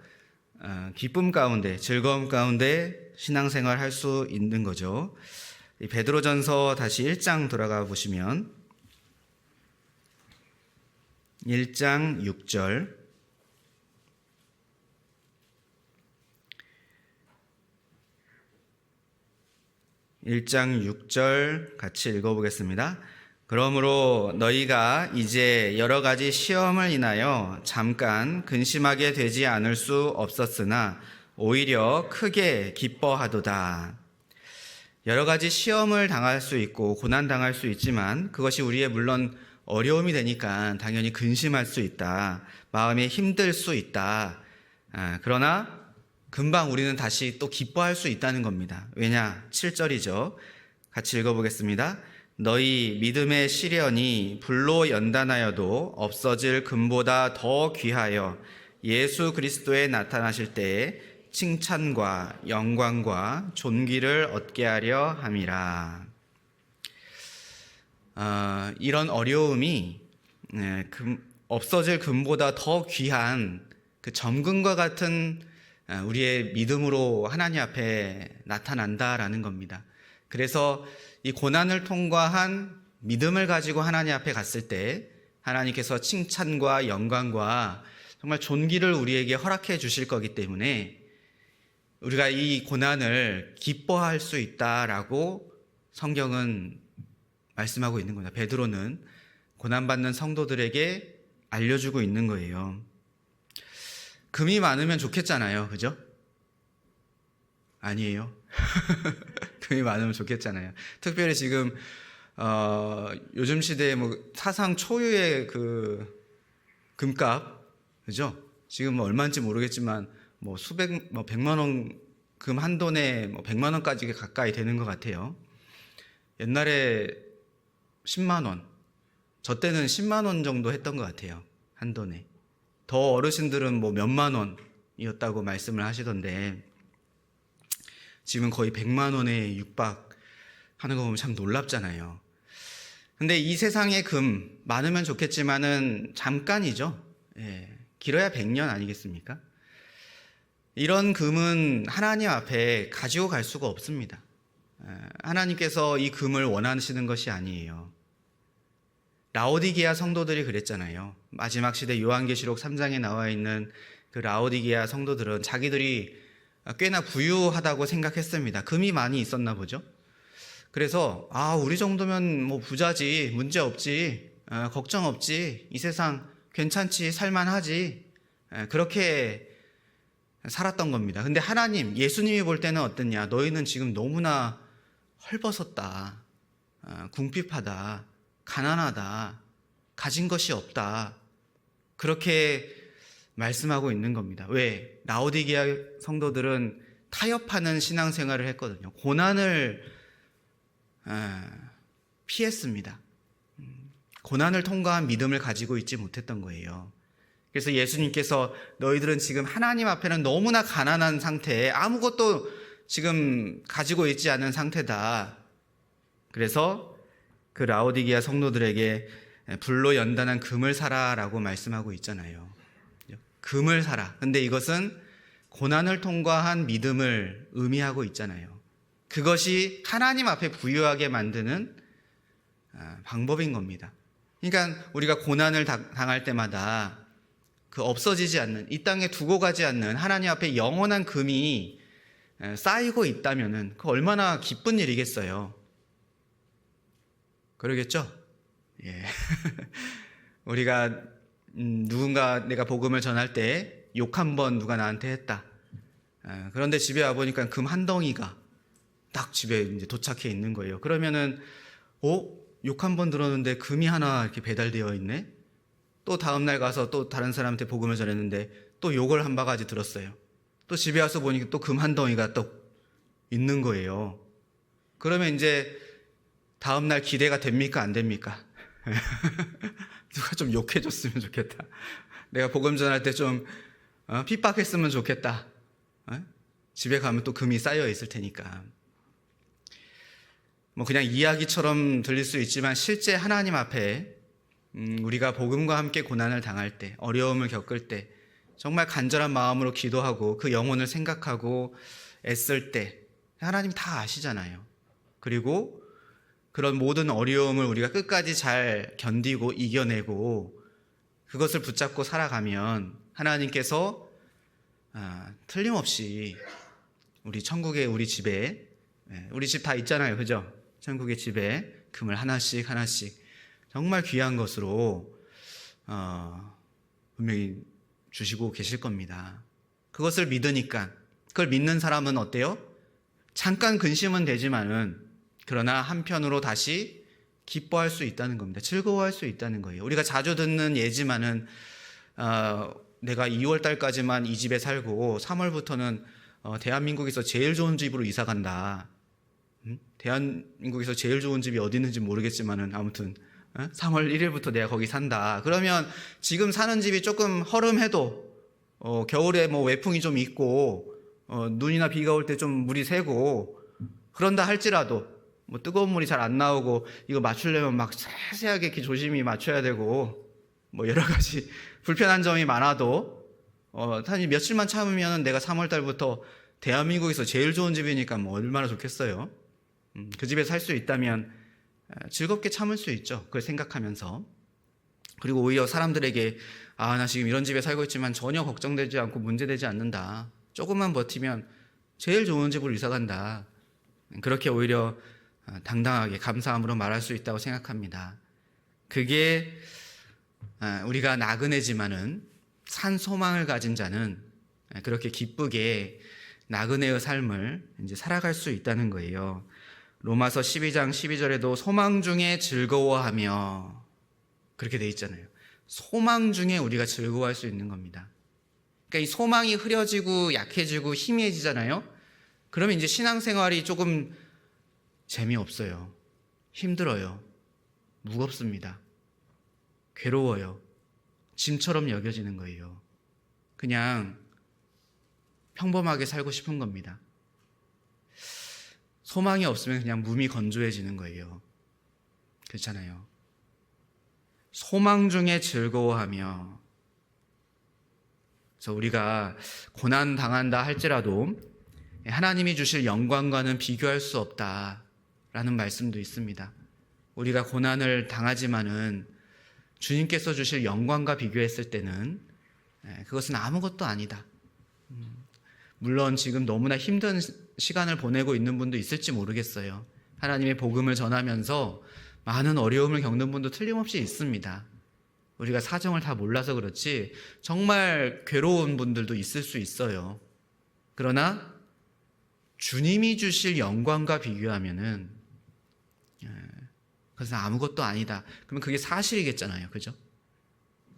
A: 기쁨 가운데, 즐거움 가운데 신앙생활 할 수 있는 거죠. 베드로전서 다시 1장 돌아가 보시면 1장 6절 1장 6절 같이 읽어보겠습니다. 그러므로 너희가 이제 여러 가지 시험을 인하여 잠깐 근심하게 되지 않을 수 없었으나 오히려 크게 기뻐하도다. 여러 가지 시험을 당할 수 있고 고난 당할 수 있지만 그것이 우리의 물론 어려움이 되니까 당연히 근심할 수 있다. 마음이 힘들 수 있다. 그러나 금방 우리는 다시 또 기뻐할 수 있다는 겁니다. 왜냐? 7절이죠. 같이 읽어보겠습니다. 너희 믿음의 시련이 불로 연단하여도 없어질 금보다 더 귀하여 예수 그리스도에 나타나실 때에 칭찬과 영광과 존귀를 얻게 하려 함이라. 이런 어려움이 없어질 금보다 더 귀한 그 점금과 같은 우리의 믿음으로 하나님 앞에 나타난다라는 겁니다. 그래서 이 고난을 통과한 믿음을 가지고 하나님 앞에 갔을 때 하나님께서 칭찬과 영광과 정말 존귀를 우리에게 허락해 주실 거기 때문에 우리가 이 고난을 기뻐할 수 있다라고 성경은 말씀하고 있는 겁니다. 베드로는 고난받는 성도들에게 알려주고 있는 거예요. 금이 많으면 좋겠잖아요. 그죠? 아니에요. 금이 많으면 좋겠잖아요. 특별히 지금 요즘 시대에 뭐 사상 초유의 그 금값, 그죠? 지금 뭐 얼마인지 모르겠지만 뭐 수백, 뭐 100만 원 금 한 돈에 뭐 100만 원까지 가까이 되는 것 같아요. 옛날에 10만 원, 저 때는 10만 원 정도 했던 것 같아요. 한 돈에. 더 어르신들은 뭐 몇만 원이었다고 말씀을 하시던데 지금 거의 100만 원에 육박하는 거 보면 참 놀랍잖아요. 근데 이 세상의 금 많으면 좋겠지만은 잠깐이죠. 길어야 100년 아니겠습니까? 이런 금은 하나님 앞에 가지고 갈 수가 없습니다. 하나님께서 이 금을 원하시는 것이 아니에요. 라오디게아 성도들이 그랬잖아요. 마지막 시대 요한계시록 3장에 나와 있는 그 라오디게아 성도들은 자기들이 꽤나 부유하다고 생각했습니다. 금이 많이 있었나 보죠. 그래서 우리 정도면 뭐 부자지, 문제 없지, 걱정 없지, 이 세상 괜찮지, 살만하지, 그렇게 살았던 겁니다. 근데 하나님, 예수님이 볼 때는 어떠냐? 너희는 지금 너무나 헐벗었다, 궁핍하다, 가난하다, 가진 것이 없다, 그렇게 말씀하고 있는 겁니다. 왜? 라오디게아 성도들은 타협하는 신앙생활을 했거든요. 고난을 피했습니다. 고난을 통과한 믿음을 가지고 있지 못했던 거예요. 그래서 예수님께서 너희들은 지금 하나님 앞에는 너무나 가난한 상태에 아무것도 지금 가지고 있지 않은 상태다. 그래서 그 라오디게아 성도들에게 불로 연단한 금을 사라라고 말씀하고 있잖아요. 금을 사라. 근데 이것은 고난을 통과한 믿음을 의미하고 있잖아요. 그것이 하나님 앞에 부유하게 만드는 방법인 겁니다. 그러니까 우리가 고난을 당할 때마다 그 없어지지 않는, 이 땅에 두고 가지 않는 하나님 앞에 영원한 금이 쌓이고 있다면은 그 얼마나 기쁜 일이겠어요. 그러겠죠? 예. 우리가 누군가 내가 복음을 전할 때 욕 한 번 누가 나한테 했다. 그런데 집에 와 보니까 금 한 덩이가 딱 집에 이제 도착해 있는 거예요. 그러면은 욕 한 번 들었는데 금이 하나 이렇게 배달되어 있네. 또 다음 날 가서 또 다른 사람한테 복음을 전했는데 또 욕을 한 바가지 들었어요. 또 집에 와서 보니까 또 금 한 덩이가 또 있는 거예요. 그러면 이제 다음 날 기대가 됩니까? 안 됩니까? 누가 좀 욕해줬으면 좋겠다. 내가 복음 전할 때 좀 핍박했으면 좋겠다. 집에 가면 또 금이 쌓여 있을 테니까. 뭐 그냥 이야기처럼 들릴 수 있지만 실제 하나님 앞에 우리가 복음과 함께 고난을 당할 때, 어려움을 겪을 때 정말 간절한 마음으로 기도하고 그 영혼을 생각하고 애쓸 때 하나님 다 아시잖아요. 그리고 그런 모든 어려움을 우리가 끝까지 잘 견디고 이겨내고 그것을 붙잡고 살아가면 하나님께서 틀림없이 우리 천국의 우리 집에, 우리 집 다 있잖아요, 그죠? 천국의 집에 금을 하나씩 정말 귀한 것으로 분명히 주시고 계실 겁니다. 그것을 믿으니까, 그걸 믿는 사람은 어때요? 잠깐 근심은 되지만은 그러나 한편으로 다시 기뻐할 수 있다는 겁니다. 즐거워할 수 있다는 거예요. 우리가 자주 듣는 예지만은 내가 2월 달까지만 이 집에 살고 3월부터는 대한민국에서 제일 좋은 집으로 이사 간다. 대한민국에서 제일 좋은 집이 어디 있는지 모르겠지만은 아무튼 3월 1일부터 내가 거기 산다. 그러면 지금 사는 집이 조금 허름해도 겨울에 뭐 외풍이 좀 있고 눈이나 비가 올 때 좀 물이 새고 그런다 할지라도 뭐 뜨거운 물이 잘 안 나오고 이거 맞추려면 막 세세하게 이렇게 조심히 맞춰야 되고 뭐 여러 가지 불편한 점이 많아도 한 며칠만 참으면 내가 3월 달부터 대한민국에서 제일 좋은 집이니까 뭐 얼마나 좋겠어요. 그 집에 살 수 있다면 즐겁게 참을 수 있죠. 그걸 생각하면서. 그리고 오히려 사람들에게 나 지금 이런 집에 살고 있지만 전혀 걱정되지 않고 문제되지 않는다. 조금만 버티면 제일 좋은 집으로 이사 간다. 그렇게 오히려 당당하게 감사함으로 말할 수 있다고 생각합니다. 그게 우리가 나그네지만은 산 소망을 가진 자는 그렇게 기쁘게 나그네의 삶을 이제 살아갈 수 있다는 거예요. 로마서 12장 12절에도 소망 중에 즐거워하며 그렇게 돼 있잖아요. 소망 중에 우리가 즐거워할 수 있는 겁니다. 그러니까 이 소망이 흐려지고 약해지고 희미해지잖아요. 그러면 이제 신앙생활이 조금 재미없어요. 힘들어요. 무겁습니다. 괴로워요. 짐처럼 여겨지는 거예요. 그냥 평범하게 살고 싶은 겁니다. 소망이 없으면 그냥 몸이 건조해지는 거예요. 그렇잖아요. 소망 중에 즐거워하며 그래서 우리가 고난 당한다 할지라도 하나님이 주실 영광과는 비교할 수 없다라는 말씀도 있습니다. 우리가 고난을 당하지만은 주님께서 주실 영광과 비교했을 때는 그것은 아무것도 아니다. 물론 지금 너무나 힘든 시간을 보내고 있는 분도 있을지 모르겠어요. 하나님의 복음을 전하면서 많은 어려움을 겪는 분도 틀림없이 있습니다. 우리가 사정을 다 몰라서 그렇지 정말 괴로운 분들도 있을 수 있어요. 그러나 주님이 주실 영광과 비교하면은 그것은 아무것도 아니다. 그러면 그게 사실이겠잖아요. 그죠?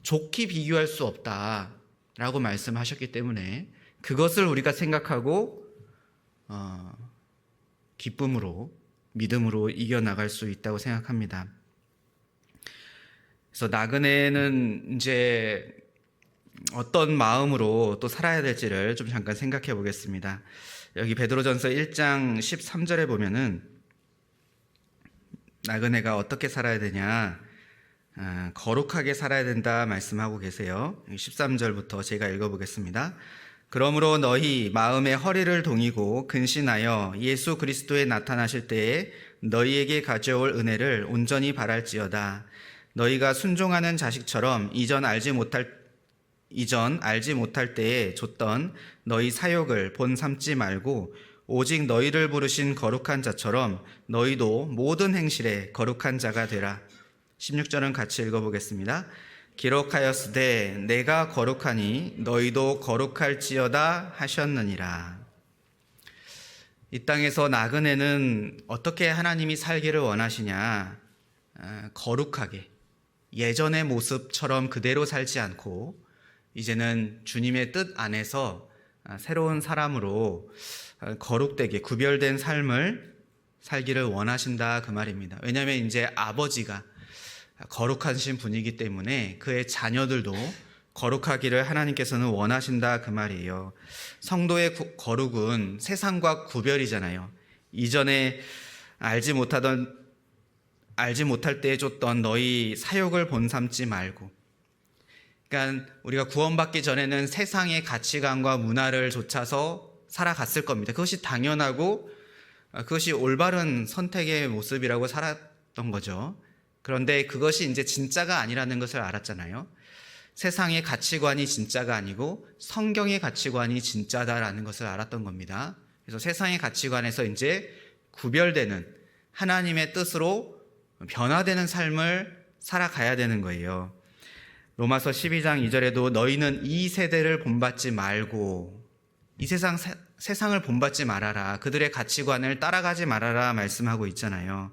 A: 좋게 비교할 수 없다라고 말씀하셨기 때문에 그것을 우리가 생각하고 기쁨으로 믿음으로 이겨나갈 수 있다고 생각합니다. 그래서 나그네는 이제 어떤 마음으로 또 살아야 될지를 좀 잠깐 생각해 보겠습니다. 여기 베드로전서 1장 13절에 보면은 나그네가 어떻게 살아야 되냐, 거룩하게 살아야 된다 말씀하고 계세요. 13절부터 제가 읽어보겠습니다. 그러므로 너희 마음의 허리를 동이고 근신하여 예수 그리스도에 나타나실 때에 너희에게 가져올 은혜를 온전히 바랄지어다. 너희가 순종하는 자식처럼 이전 알지 못할 때에 줬던 너희 사욕을 본 삼지 말고 오직 너희를 부르신 거룩한 자처럼 너희도 모든 행실에 거룩한 자가 되라. 16절은 같이 읽어보겠습니다. 기록하였으되 내가 거룩하니 너희도 거룩할지어다 하셨느니라. 이 땅에서 나그네는 어떻게 하나님이 살기를 원하시냐, 거룩하게 예전의 모습처럼 그대로 살지 않고 이제는 주님의 뜻 안에서 새로운 사람으로 거룩되게 구별된 삶을 살기를 원하신다 그 말입니다. 왜냐하면 이제 아버지가 거룩하신 분이기 때문에 그의 자녀들도 거룩하기를 하나님께서는 원하신다 그 말이에요. 성도의 거룩은 세상과 구별이잖아요. 이전에 알지 못할 때에 줬던 너희 사욕을 본삼지 말고, 그러니까 우리가 구원받기 전에는 세상의 가치관과 문화를 좇아서 살아갔을 겁니다. 그것이 당연하고 그것이 올바른 선택의 모습이라고 살았던 거죠. 그런데 그것이 이제 진짜가 아니라는 것을 알았잖아요. 세상의 가치관이 진짜가 아니고 성경의 가치관이 진짜다라는 것을 알았던 겁니다. 그래서 세상의 가치관에서 이제 구별되는 하나님의 뜻으로 변화되는 삶을 살아가야 되는 거예요. 로마서 12장 2절에도 너희는 이 세대를 본받지 말고, 이 세상을 본받지 말아라, 그들의 가치관을 따라가지 말아라 말씀하고 있잖아요.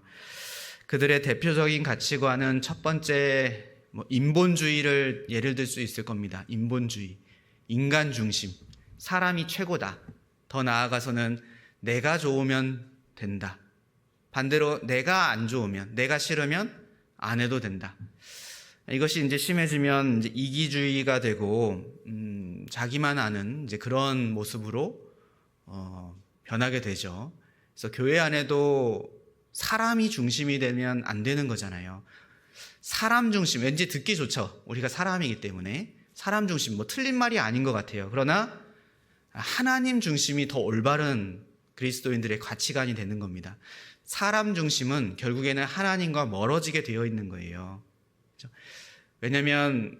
A: 그들의 대표적인 가치관은 첫 번째 인본주의를 예를 들 수 있을 겁니다. 인본주의, 인간 중심, 사람이 최고다. 더 나아가서는 내가 좋으면 된다. 반대로 내가 안 좋으면, 내가 싫으면 안 해도 된다. 이것이 이제 심해지면 이제 이기주의가 되고 자기만 아는 이제 그런 모습으로 변하게 되죠. 그래서 교회 안에도 사람이 중심이 되면 안 되는 거잖아요. 사람 중심, 왠지 듣기 좋죠. 우리가 사람이기 때문에 사람 중심, 틀린 말이 아닌 것 같아요. 그러나 하나님 중심이 더 올바른 그리스도인들의 가치관이 되는 겁니다. 사람 중심은 결국에는 하나님과 멀어지게 되어 있는 거예요. 왜냐하면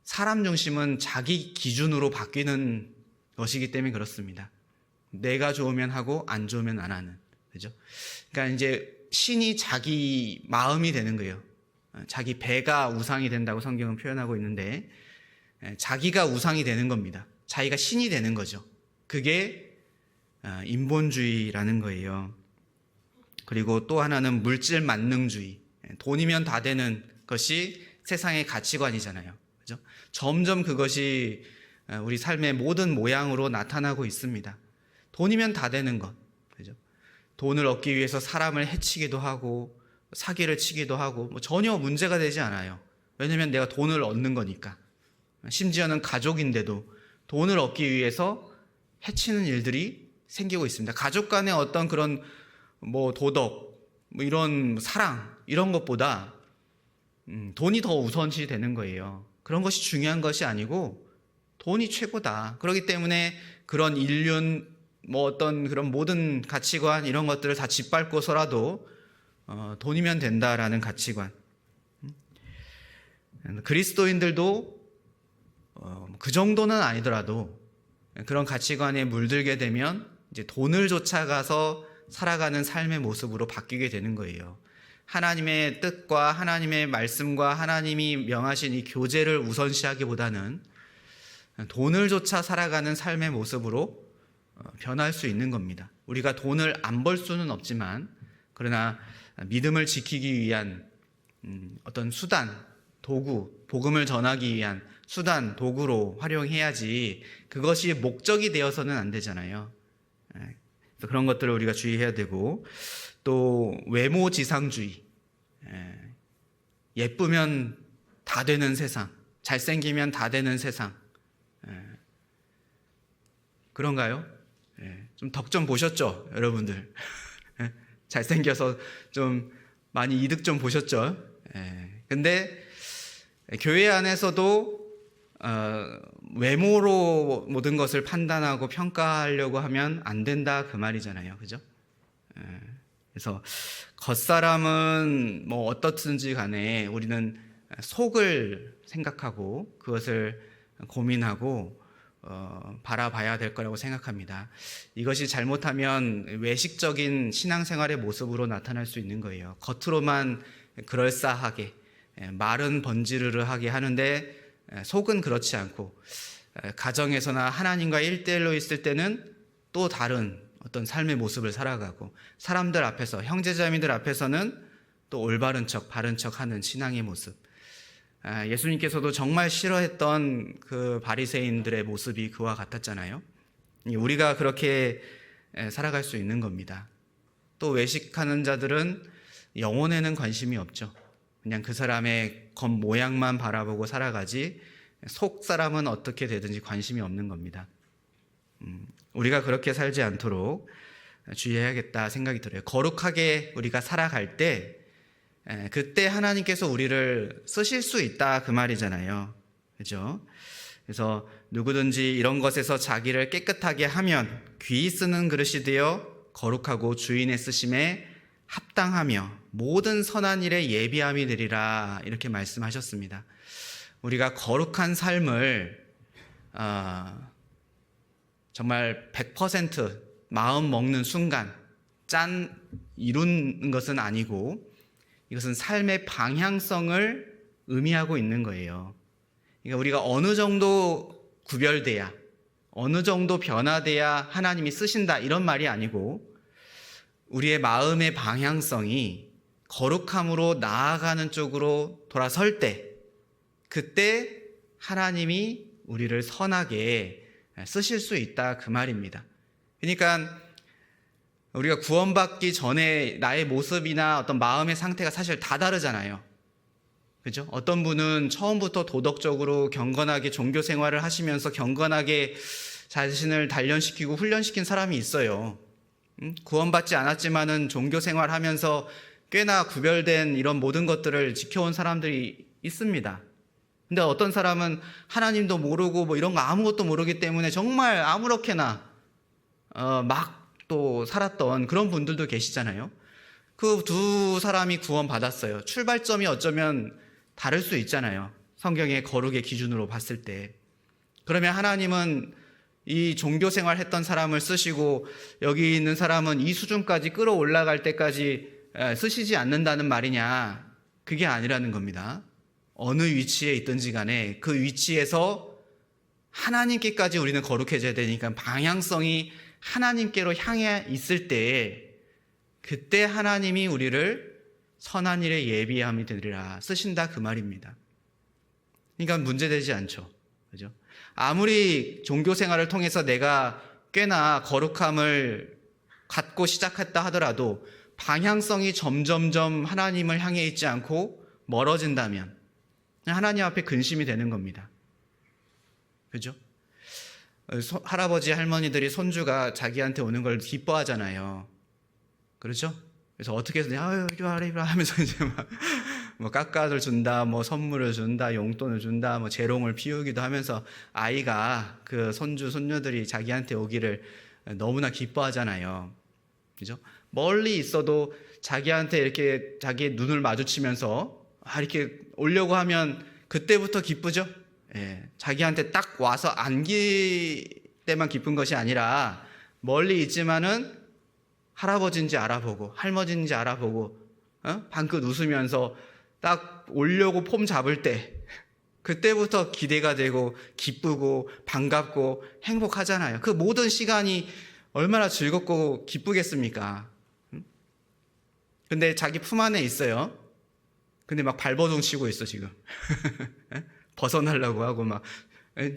A: 사람 중심은 자기 기준으로 바뀌는 것이기 때문에 그렇습니다. 내가 좋으면 하고 안 좋으면 안 하는, 그죠? 그러니까 이제 신이 자기 마음이 되는 거예요. 자기 배가 우상이 된다고 성경은 표현하고 있는데 자기가 우상이 되는 겁니다. 자기가 신이 되는 거죠. 그게 인본주의라는 거예요. 그리고 또 하나는 물질 만능주의. 돈이면 다 되는 것이 세상의 가치관이잖아요. 그죠? 점점 그것이 우리 삶의 모든 모양으로 나타나고 있습니다. 돈이면 다 되는 것. 그죠? 돈을 얻기 위해서 사람을 해치기도 하고 사기를 치기도 하고 전혀 문제가 되지 않아요. 왜냐하면 내가 돈을 얻는 거니까. 심지어는 가족인데도 돈을 얻기 위해서 해치는 일들이 생기고 있습니다. 가족 간의 어떤 그런 도덕, 이런 사랑, 이런 것보다 돈이 더 우선시 되는 거예요. 그런 것이 중요한 것이 아니고 돈이 최고다. 그렇기 때문에 그런 인륜, 뭐 어떤 그런 모든 가치관 이런 것들을 다 짓밟고서라도 돈이면 된다라는 가치관. 그리스도인들도 그 정도는 아니더라도 그런 가치관에 물들게 되면 이제 돈을 쫓아가서 살아가는 삶의 모습으로 바뀌게 되는 거예요. 하나님의 뜻과 하나님의 말씀과 하나님이 명하신 이 교제를 우선시하기보다는 돈을 쫓아 살아가는 삶의 모습으로 변할 수 있는 겁니다. 우리가 돈을 안 벌 수는 없지만 그러나 믿음을 지키기 위한 어떤 수단, 도구, 복음을 전하기 위한 수단, 도구로 활용해야지 그것이 목적이 되어서는 안 되잖아요. 그런 것들을 우리가 주의해야 되고, 또 외모지상주의, 예쁘면 다 되는 세상, 잘생기면 다 되는 세상, 그런가요? 좀 덕 좀 보셨죠, 여러분들? 잘생겨서 좀 많이 이득 좀 보셨죠? 근데 교회 안에서도 외모로 모든 것을 판단하고 평가하려고 하면 안 된다 그 말이잖아요, 그죠? 그래서 겉사람은 뭐 어떻든지 간에 우리는 속을 생각하고 그것을 고민하고 바라봐야 될 거라고 생각합니다. 이것이 잘못하면 외식적인 신앙생활의 모습으로 나타날 수 있는 거예요. 겉으로만 그럴싸하게 말은 번지르르하게 하는데 속은 그렇지 않고, 가정에서나 하나님과 1대1로 있을 때는 또 다른 어떤 삶의 모습을 살아가고, 사람들 앞에서, 형제자매들 앞에서는 또 올바른 척 바른 척 하는 신앙의 모습. 예수님께서도 정말 싫어했던 그 바리새인들의 모습이 그와 같았잖아요. 우리가 그렇게 살아갈 수 있는 겁니다. 또 외식하는 자들은 영혼에는 관심이 없죠. 그냥 그 사람의 겉모양만 바라보고 살아가지 속 사람은 어떻게 되든지 관심이 없는 겁니다. 우리가 그렇게 살지 않도록 주의해야겠다 생각이 들어요. 거룩하게 우리가 살아갈 때 그때 하나님께서 우리를 쓰실 수 있다 그 말이잖아요. 그죠? 그래서 누구든지 이런 것에서 자기를 깨끗하게 하면 귀히 쓰는 그릇이 되어 거룩하고 주인의 쓰심에 합당하며 모든 선한 일에 예비함이 되리라, 이렇게 말씀하셨습니다. 우리가 거룩한 삶을 정말 100% 마음 먹는 순간 짠 이루는 것은 아니고, 이것은 삶의 방향성을 의미하고 있는 거예요. 그러니까 우리가 어느 정도 구별돼야, 어느 정도 변화돼야 하나님이 쓰신다 이런 말이 아니고, 우리의 마음의 방향성이 거룩함으로 나아가는 쪽으로 돌아설 때, 그때 하나님이 우리를 선하게 쓰실 수 있다 그 말입니다. 그러니까 우리가 구원받기 전에 나의 모습이나 어떤 마음의 상태가 사실 다 다르잖아요. 그죠? 어떤 분은 처음부터 도덕적으로 경건하게 종교 생활을 하시면서 경건하게 자신을 단련시키고 훈련시킨 사람이 있어요. 구원받지 않았지만은 종교 생활하면서 꽤나 구별된 이런 모든 것들을 지켜온 사람들이 있습니다. 근데 어떤 사람은 하나님도 모르고 뭐 이런 거 아무것도 모르기 때문에 정말 아무렇게나 막 또 살았던 그런 분들도 계시잖아요. 그 두 사람이 구원받았어요. 출발점이 어쩌면 다를 수 있잖아요. 성경의 거룩의 기준으로 봤을 때. 그러면 하나님은 이 종교생활 했던 사람을 쓰시고 여기 있는 사람은 이 수준까지 끌어올라갈 때까지 쓰시지 않는다는 말이냐? 그게 아니라는 겁니다. 어느 위치에 있든지 간에 그 위치에서 하나님께까지 우리는 거룩해져야 되니까 방향성이 하나님께로 향해 있을 때, 그때 하나님이 우리를 선한 일에 예비함이 되리라 쓰신다 그 말입니다. 그러니까 문제되지 않죠. 그죠? 아무리 종교 생활을 통해서 내가 꽤나 거룩함을 갖고 시작했다 하더라도 방향성이 점점점 하나님을 향해 있지 않고 멀어진다면 하나님 앞에 근심이 되는 겁니다. 그죠? 할아버지 할머니들이 손주가 자기한테 오는 걸 기뻐하잖아요. 그렇죠? 그래서 어떻게 해서 아유 이리 와라 이리 와 하면서 이제 막 뭐 깎아를 준다, 뭐 선물을 준다, 용돈을 준다, 뭐 재롱을 피우기도 하면서 아이가 그 손주 손녀들이 자기한테 오기를 너무나 기뻐하잖아요. 그죠? 멀리 있어도 자기한테 이렇게 자기 눈을 마주치면서 이렇게 오려고 하면 그때부터 기쁘죠? 예, 자기한테 딱 와서 안길 때만 기쁜 것이 아니라 멀리 있지만은 할아버지인지 알아보고 할머니인지 알아보고 방긋 웃으면서 딱 오려고 폼 잡을 때 그때부터 기대가 되고 기쁘고 반갑고 행복하잖아요. 그 모든 시간이 얼마나 즐겁고 기쁘겠습니까? 근데 자기 품 안에 있어요. 근데 막 발버둥 치고 있어 지금. 벗어나려고 하고 막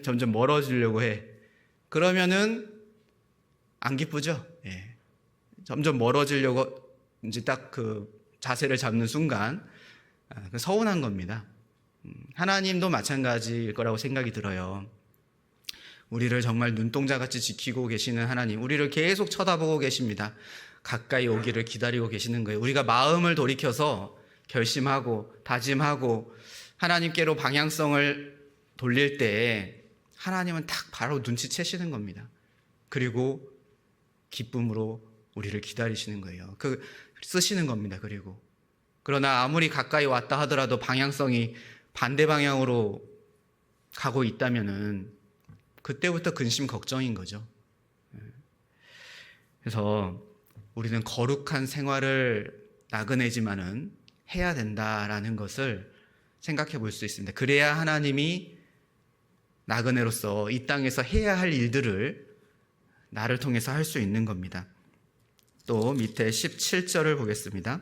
A: 점점 멀어지려고 해. 그러면은 안 기쁘죠? 예. 점점 멀어지려고 이제 딱 그 자세를 잡는 순간 서운한 겁니다. 하나님도 마찬가지일 거라고 생각이 들어요. 우리를 정말 눈동자같이 지키고 계시는 하나님, 우리를 계속 쳐다보고 계십니다. 가까이 오기를 기다리고 계시는 거예요. 우리가 마음을 돌이켜서 결심하고 다짐하고 하나님께로 방향성을 돌릴 때 하나님은 딱 바로 눈치채시는 겁니다. 그리고 기쁨으로 우리를 기다리시는 거예요. 쓰시는 겁니다. 그러나 아무리 가까이 왔다 하더라도 방향성이 반대 방향으로 가고 있다면은 그때부터 근심 걱정인 거죠. 그래서 우리는 거룩한 생활을 나그네지만은 해야 된다라는 것을 생각해 볼 수 있습니다. 그래야 하나님이 나그네로서 이 땅에서 해야 할 일들을 나를 통해서 할 수 있는 겁니다. 또 밑에 17절을 보겠습니다.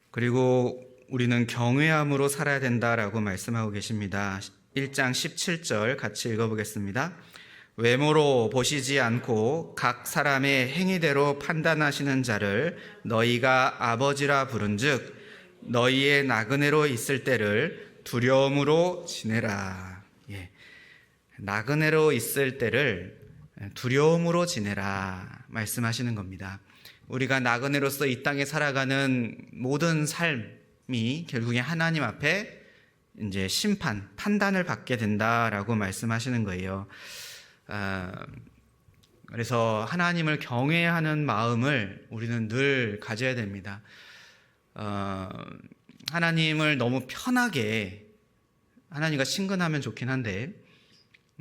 A: 그리고 우리는 경외함으로 살아야 된다라고 말씀하고 계십니다. 1장 17절 같이 읽어보겠습니다. 외모로 보시지 않고 각 사람의 행위대로 판단하시는 자를 너희가 아버지라 부른즉 너희의 나그네로 있을 때를 두려움으로 지내라. 예. 나그네로 있을 때를 두려움으로 지내라 말씀하시는 겁니다. 우리가 나그네로서 이 땅에 살아가는 모든 삶이 결국에 하나님 앞에 이제 심판, 판단을 받게 된다라고 말씀하시는 거예요. 그래서 하나님을 경외하는 마음을 우리는 늘 가져야 됩니다. 하나님을 너무 편하게 하나님과 친근하면 좋긴 한데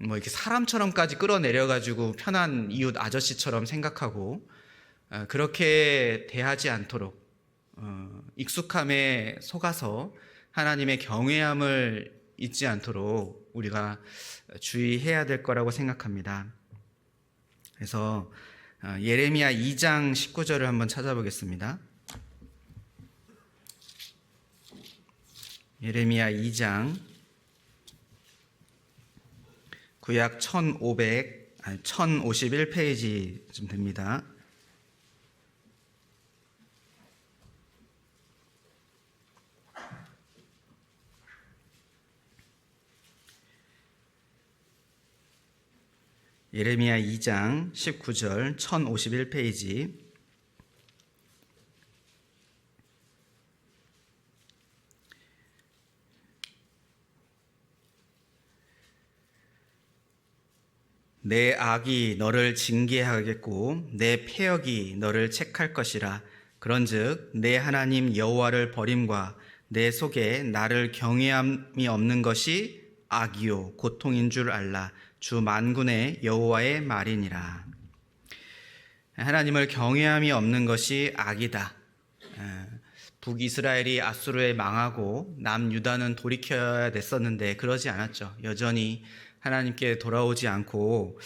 A: 뭐 이렇게 사람처럼까지 끌어내려가지고 편한 이웃 아저씨처럼 생각하고 그렇게 대하지 않도록 익숙함에 속아서 하나님의 경외함을 잊지 않도록 우리가 주의해야 될 거라고 생각합니다. 그래서 예레미야 2장 19절을 한번 찾아보겠습니다. 예레미야 2장 구약 1051페이지쯤 됩니다. 예레미야 2장 19절 1051페이지. 내 악이 너를 징계하겠고 내 패역이 너를 책할 것이라. 그런즉 내 하나님 여호와를 버림과 내 속에 나를 경외함이 없는 것이 악이요 고통인 줄 알라. 주 만군의 여호와의 말이니라. 하나님을 경외함이 없는 것이 악이다. 북이스라엘이 앗수르에 망하고 남유다는 돌이켜야 됐었는데 그러지 않았죠. 여전히 하나님께 돌아오지 않고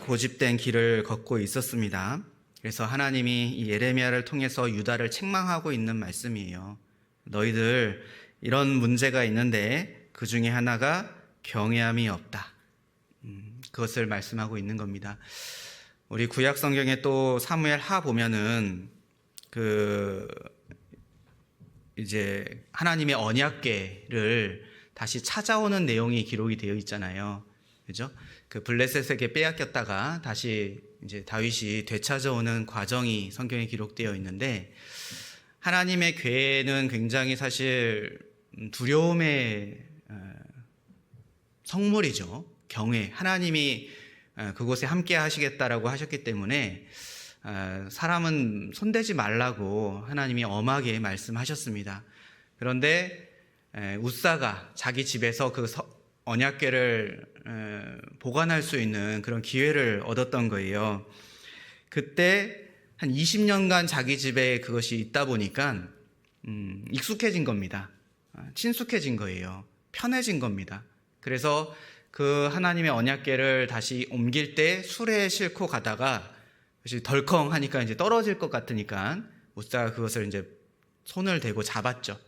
A: 고집된 길을 걷고 있었습니다. 그래서 하나님이 이 예레미야를 통해서 유다를 책망하고 있는 말씀이에요. 너희들 이런 문제가 있는데 그 중에 하나가 경외함이 없다. 그것을 말씀하고 있는 겁니다. 우리 구약 성경에 또 사무엘 하 보면은 이제 하나님의 언약궤를 다시 찾아오는 내용이 기록이 되어 있잖아요. 그죠? 그 블레셋에게 빼앗겼다가 다시 이제 다윗이 되찾아오는 과정이 성경에 기록되어 있는데, 하나님의 괴는 굉장히 사실 두려움의 성물이죠. 경외. 하나님이 그곳에 함께 하시겠다라고 하셨기 때문에 사람은 손대지 말라고 하나님이 엄하게 말씀하셨습니다. 그런데 웃사가 자기 집에서 그 언약궤를 보관할 수 있는 그런 기회를 얻었던 거예요. 그때 한 20년간 자기 집에 그것이 있다 보니까 익숙해진 겁니다. 친숙해진 거예요. 편해진 겁니다. 그래서 그 하나님의 언약궤를 다시 옮길 때 수레에 싣고 가다가 덜컹 하니까 이제 떨어질 것 같으니까 웃사가 그것을 이제 손을 대고 잡았죠.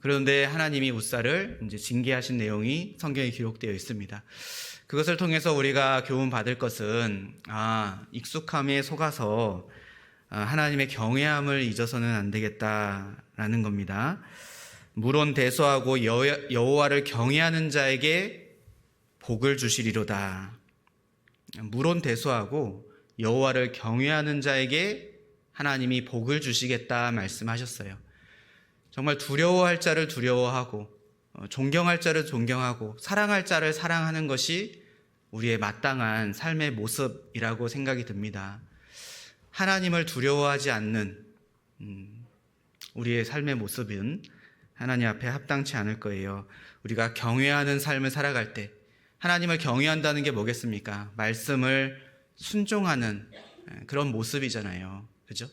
A: 그런데 하나님이 웃사를 이제 징계하신 내용이 성경에 기록되어 있습니다. 그것을 통해서 우리가 교훈 받을 것은 익숙함에 속아서 하나님의 경외함을 잊어서는 안 되겠다라는 겁니다. 물론 대소하고 여호와를 경외하는 자에게 복을 주시리로다. 물론 대소하고 여호와를 경외하는 자에게 하나님이 복을 주시겠다 말씀하셨어요. 정말 두려워할 자를 두려워하고 존경할 자를 존경하고 사랑할 자를 사랑하는 것이 우리의 마땅한 삶의 모습이라고 생각이 듭니다. 하나님을 두려워하지 않는 우리의 삶의 모습은 하나님 앞에 합당치 않을 거예요. 우리가 경외하는 삶을 살아갈 때, 하나님을 경외한다는 게 뭐겠습니까? 말씀을 순종하는 그런 모습이잖아요. 그죠?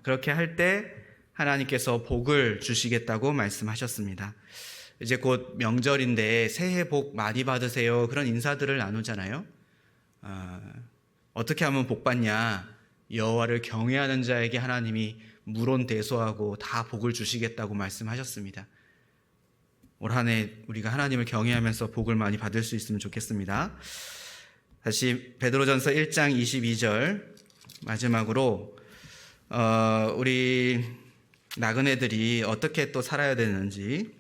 A: 그렇게 할 때 하나님께서 복을 주시겠다고 말씀하셨습니다. 이제 곧 명절인데 새해 복 많이 받으세요. 그런 인사들을 나누잖아요. 어떻게 하면 복 받냐? 여호와를 경외하는 자에게 하나님이 물온대소하고 다 복을 주시겠다고 말씀하셨습니다. 올 한 해 우리가 하나님을 경외하면서 복을 많이 받을 수 있으면 좋겠습니다. 다시 베드로전서 1장 22절 마지막으로 우리 나그네들이 어떻게 또 살아야 되는지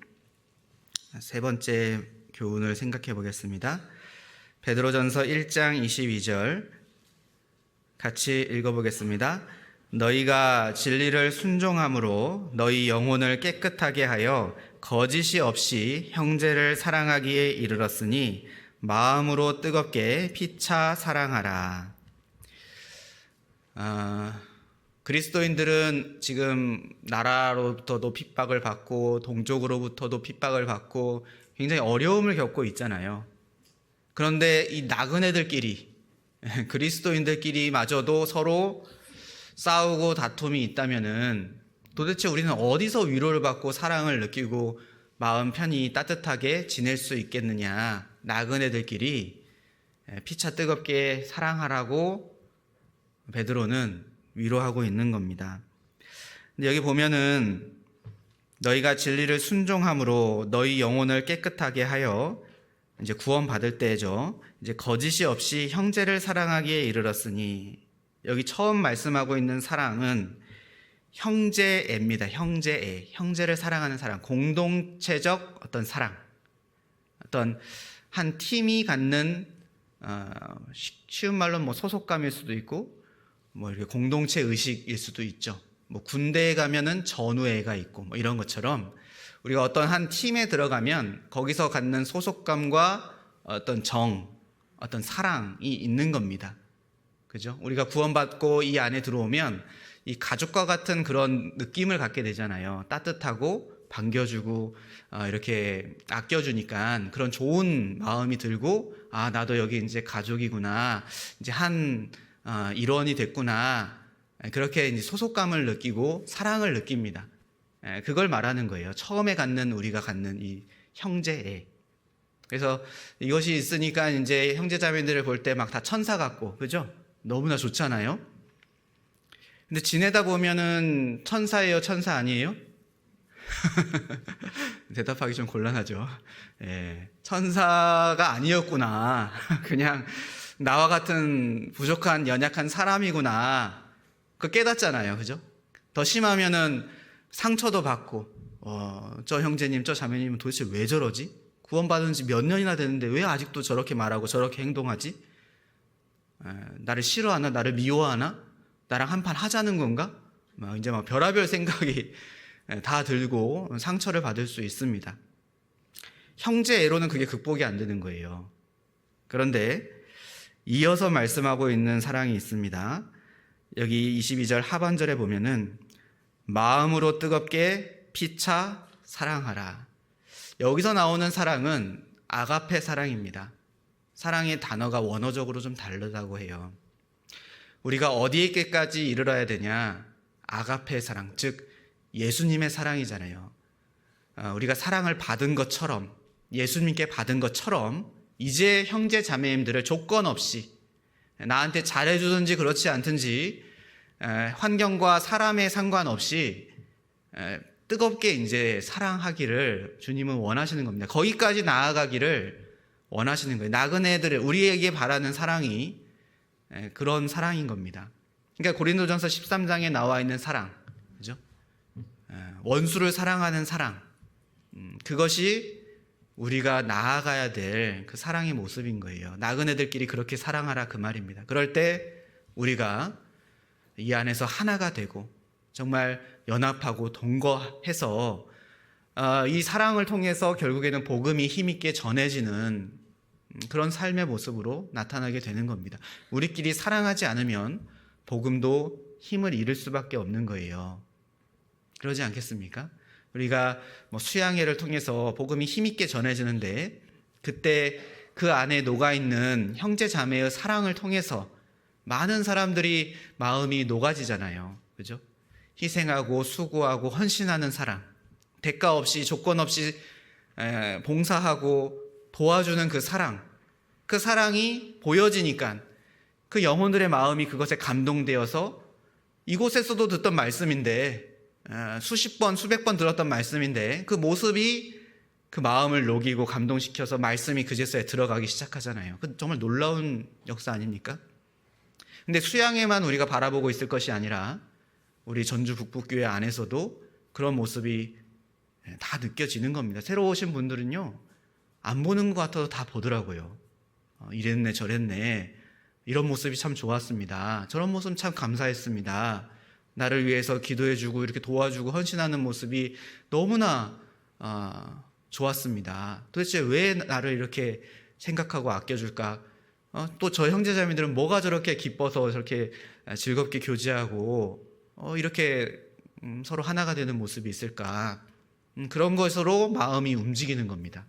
A: 세 번째 교훈을 생각해 보겠습니다. 베드로전서 1장 22절 같이 읽어보겠습니다. 너희가 진리를 순종함으로 너희 영혼을 깨끗하게 하여 거짓이 없이 형제를 사랑하기에 이르렀으니 마음으로 뜨겁게 피차 사랑하라. 그리스도인들은 지금 나라로부터도 핍박을 받고 동족으로부터도 핍박을 받고 굉장히 어려움을 겪고 있잖아요. 그런데 이 나그네들끼리 그리스도인들끼리 마저도 서로 싸우고 다툼이 있다면은 도대체 우리는 어디서 위로를 받고 사랑을 느끼고 마음 편히 따뜻하게 지낼 수 있겠느냐. 나그네들끼리 피차 뜨겁게 사랑하라고 베드로는 위로하고 있는 겁니다. 근데 여기 보면은 너희가 진리를 순종함으로 너희 영혼을 깨끗하게 하여 이제 구원받을 때죠. 이제 거짓이 없이 형제를 사랑하기에 이르렀으니 여기 처음 말씀하고 있는 사랑은 형제애입니다. 형제애. 형제를 사랑하는 사랑. 공동체적 어떤 사랑. 어떤 한 팀이 갖는 쉬운 말로 뭐 소속감일 수도 있고 뭐 이렇게 공동체 의식일 수도 있죠. 뭐 군대에 가면은 전우애가 있고 뭐 이런 것처럼 우리가 어떤 한 팀에 들어가면 거기서 갖는 소속감과 어떤 어떤 사랑이 있는 겁니다. 그죠? 우리가 구원받고 이 안에 들어오면 이 가족과 같은 그런 느낌을 갖게 되잖아요. 따뜻하고 반겨주고 이렇게 아껴주니까 그런 좋은 마음이 들고 나도 여기 이제 가족이구나. 이제 한 일원이 됐구나. 그렇게 이제 소속감을 느끼고 사랑을 느낍니다. 그걸 말하는 거예요. 처음에 우리가 갖는 이 형제애. 그래서 이것이 있으니까 이제 형제자매들을 볼 때 막 다 천사 같고, 그죠? 너무나 좋잖아요. 근데 지내다 보면은 천사예요, 천사 아니에요? 대답하기 좀 곤란하죠. 천사가 아니었구나. 그냥 나와 같은 부족한 연약한 사람이구나. 그 깨닫잖아요, 그죠? 더 심하면은 상처도 받고, 저 형제님, 저 자매님은 도대체 왜 저러지? 구원받은 지 몇 년이나 됐는데 왜 아직도 저렇게 말하고 저렇게 행동하지? 나를 싫어하나? 나를 미워하나? 나랑 한판 하자는 건가? 이제 막 별의별 생각이 다 들고 상처를 받을 수 있습니다. 형제애로는 그게 극복이 안 되는 거예요. 그런데 이어서 말씀하고 있는 사랑이 있습니다. 여기 22절 하반절에 보면은 마음으로 뜨겁게 피차 사랑하라. 여기서 나오는 사랑은 아가페 사랑입니다. 사랑의 단어가 원어적으로 좀 다르다고 해요. 우리가 어디에까지 이르러야 되냐? 아가페 사랑, 즉 예수님의 사랑이잖아요. 우리가 사랑을 받은 것처럼, 예수님께 받은 것처럼 이제 형제 자매님들을 조건 없이 나한테 잘해주든지 그렇지 않든지 환경과 사람에 상관없이 뜨겁게 이제 사랑하기를 주님은 원하시는 겁니다. 거기까지 나아가기를 원하시는 거예요. 나그네들을 우리에게 바라는 사랑이 그런 사랑인 겁니다. 그러니까 고린도전서 13장에 나와 있는 사랑, 그죠? 원수를 사랑하는 사랑, 그것이 우리가 나아가야 될 그 사랑의 모습인 거예요. 나그네들끼리 그렇게 사랑하라 그 말입니다. 그럴 때 우리가 이 안에서 하나가 되고 정말 연합하고 동거해서 이 사랑을 통해서 결국에는 복음이 힘있게 전해지는 그런 삶의 모습으로 나타나게 되는 겁니다. 우리끼리 사랑하지 않으면 복음도 힘을 잃을 수밖에 없는 거예요. 그러지 않겠습니까? 우리가 수양회를 통해서 복음이 힘있게 전해지는데 그때 그 안에 녹아있는 형제 자매의 사랑을 통해서 많은 사람들이 마음이 녹아지잖아요. 그죠? 희생하고 수고하고 헌신하는 사랑, 대가 없이 조건 없이 봉사하고 도와주는 그 사랑이 보여지니까 그 영혼들의 마음이 그것에 감동되어서 이곳에서도 듣던 말씀인데 수십 번, 수백 번 들었던 말씀인데 그 모습이 그 마음을 녹이고 감동시켜서 말씀이 그제서야 들어가기 시작하잖아요. 그 정말 놀라운 역사 아닙니까? 근데 수양에만 우리가 바라보고 있을 것이 아니라 우리 전주 북북교회 안에서도 그런 모습이 다 느껴지는 겁니다. 새로 오신 분들은요, 안 보는 것 같아도 다 보더라고요. 이랬네 저랬네, 이런 모습이 참 좋았습니다, 저런 모습 참 감사했습니다, 나를 위해서 기도해주고 이렇게 도와주고 헌신하는 모습이 너무나 좋았습니다. 도대체 왜 나를 이렇게 생각하고 아껴줄까? 또 저 형제자매들은 뭐가 저렇게 기뻐서 저렇게 즐겁게 교제하고 이렇게 서로 하나가 되는 모습이 있을까? 그런 것으로 마음이 움직이는 겁니다.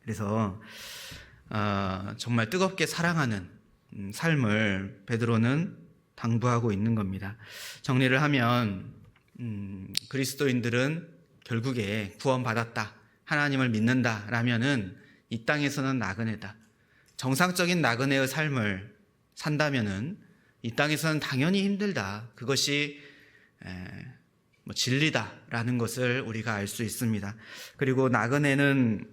A: 그래서 정말 뜨겁게 사랑하는 삶을 베드로는 당부하고 있는 겁니다. 정리를 하면 그리스도인들은 결국에 구원받았다, 하나님을 믿는다라면은 이 땅에서는 나그네다. 정상적인 나그네의 삶을 산다면은 이 땅에서는 당연히 힘들다. 그것이 진리다라는 것을 우리가 알 수 있습니다. 그리고 나그네는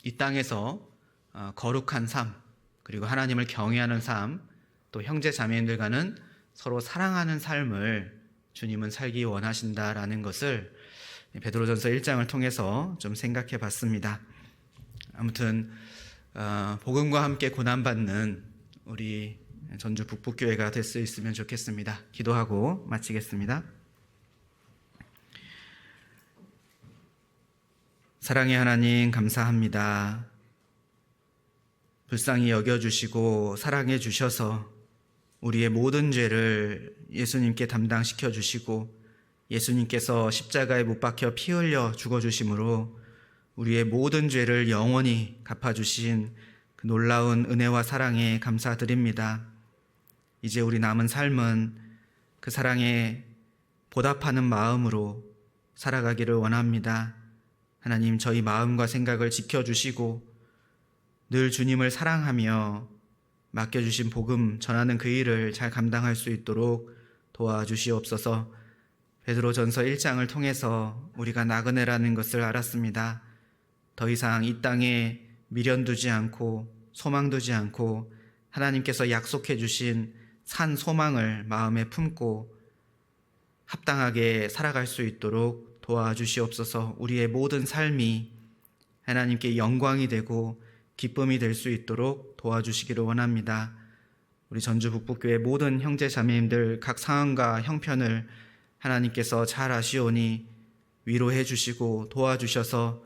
A: 이 땅에서 거룩한 삶, 그리고 하나님을 경외하는 삶, 또 형제 자매인들과는 서로 사랑하는 삶을 주님은 살기 원하신다라는 것을 베드로전서 1장을 통해서 좀 생각해 봤습니다. 아무튼 복음과 함께 고난받는 우리 전주 북북교회가 될 수 있으면 좋겠습니다. 기도하고 마치겠습니다. 사랑의 하나님, 감사합니다. 불쌍히 여겨주시고 사랑해 주셔서 우리의 모든 죄를 예수님께 담당시켜 주시고 예수님께서 십자가에 못 박혀 피 흘려 죽어주심으로 우리의 모든 죄를 영원히 갚아주신 그 놀라운 은혜와 사랑에 감사드립니다. 이제 우리 남은 삶은 그 사랑에 보답하는 마음으로 살아가기를 원합니다. 하나님, 저희 마음과 생각을 지켜주시고 늘 주님을 사랑하며 맡겨주신 복음 전하는 그 일을 잘 감당할 수 있도록 도와주시옵소서. 베드로전서 1장을 통해서 우리가 나그네라는 것을 알았습니다. 더 이상 이 땅에 미련 두지 않고 소망 두지 않고 하나님께서 약속해 주신 산 소망을 마음에 품고 합당하게 살아갈 수 있도록 도와주시옵소서. 우리의 모든 삶이 하나님께 영광이 되고 기쁨이 될 수 있도록 도와주시기를 원합니다. 우리 전주 북부교회 모든 형제 자매님들 각 상황과 형편을 하나님께서 잘 아시오니 위로해 주시고 도와주셔서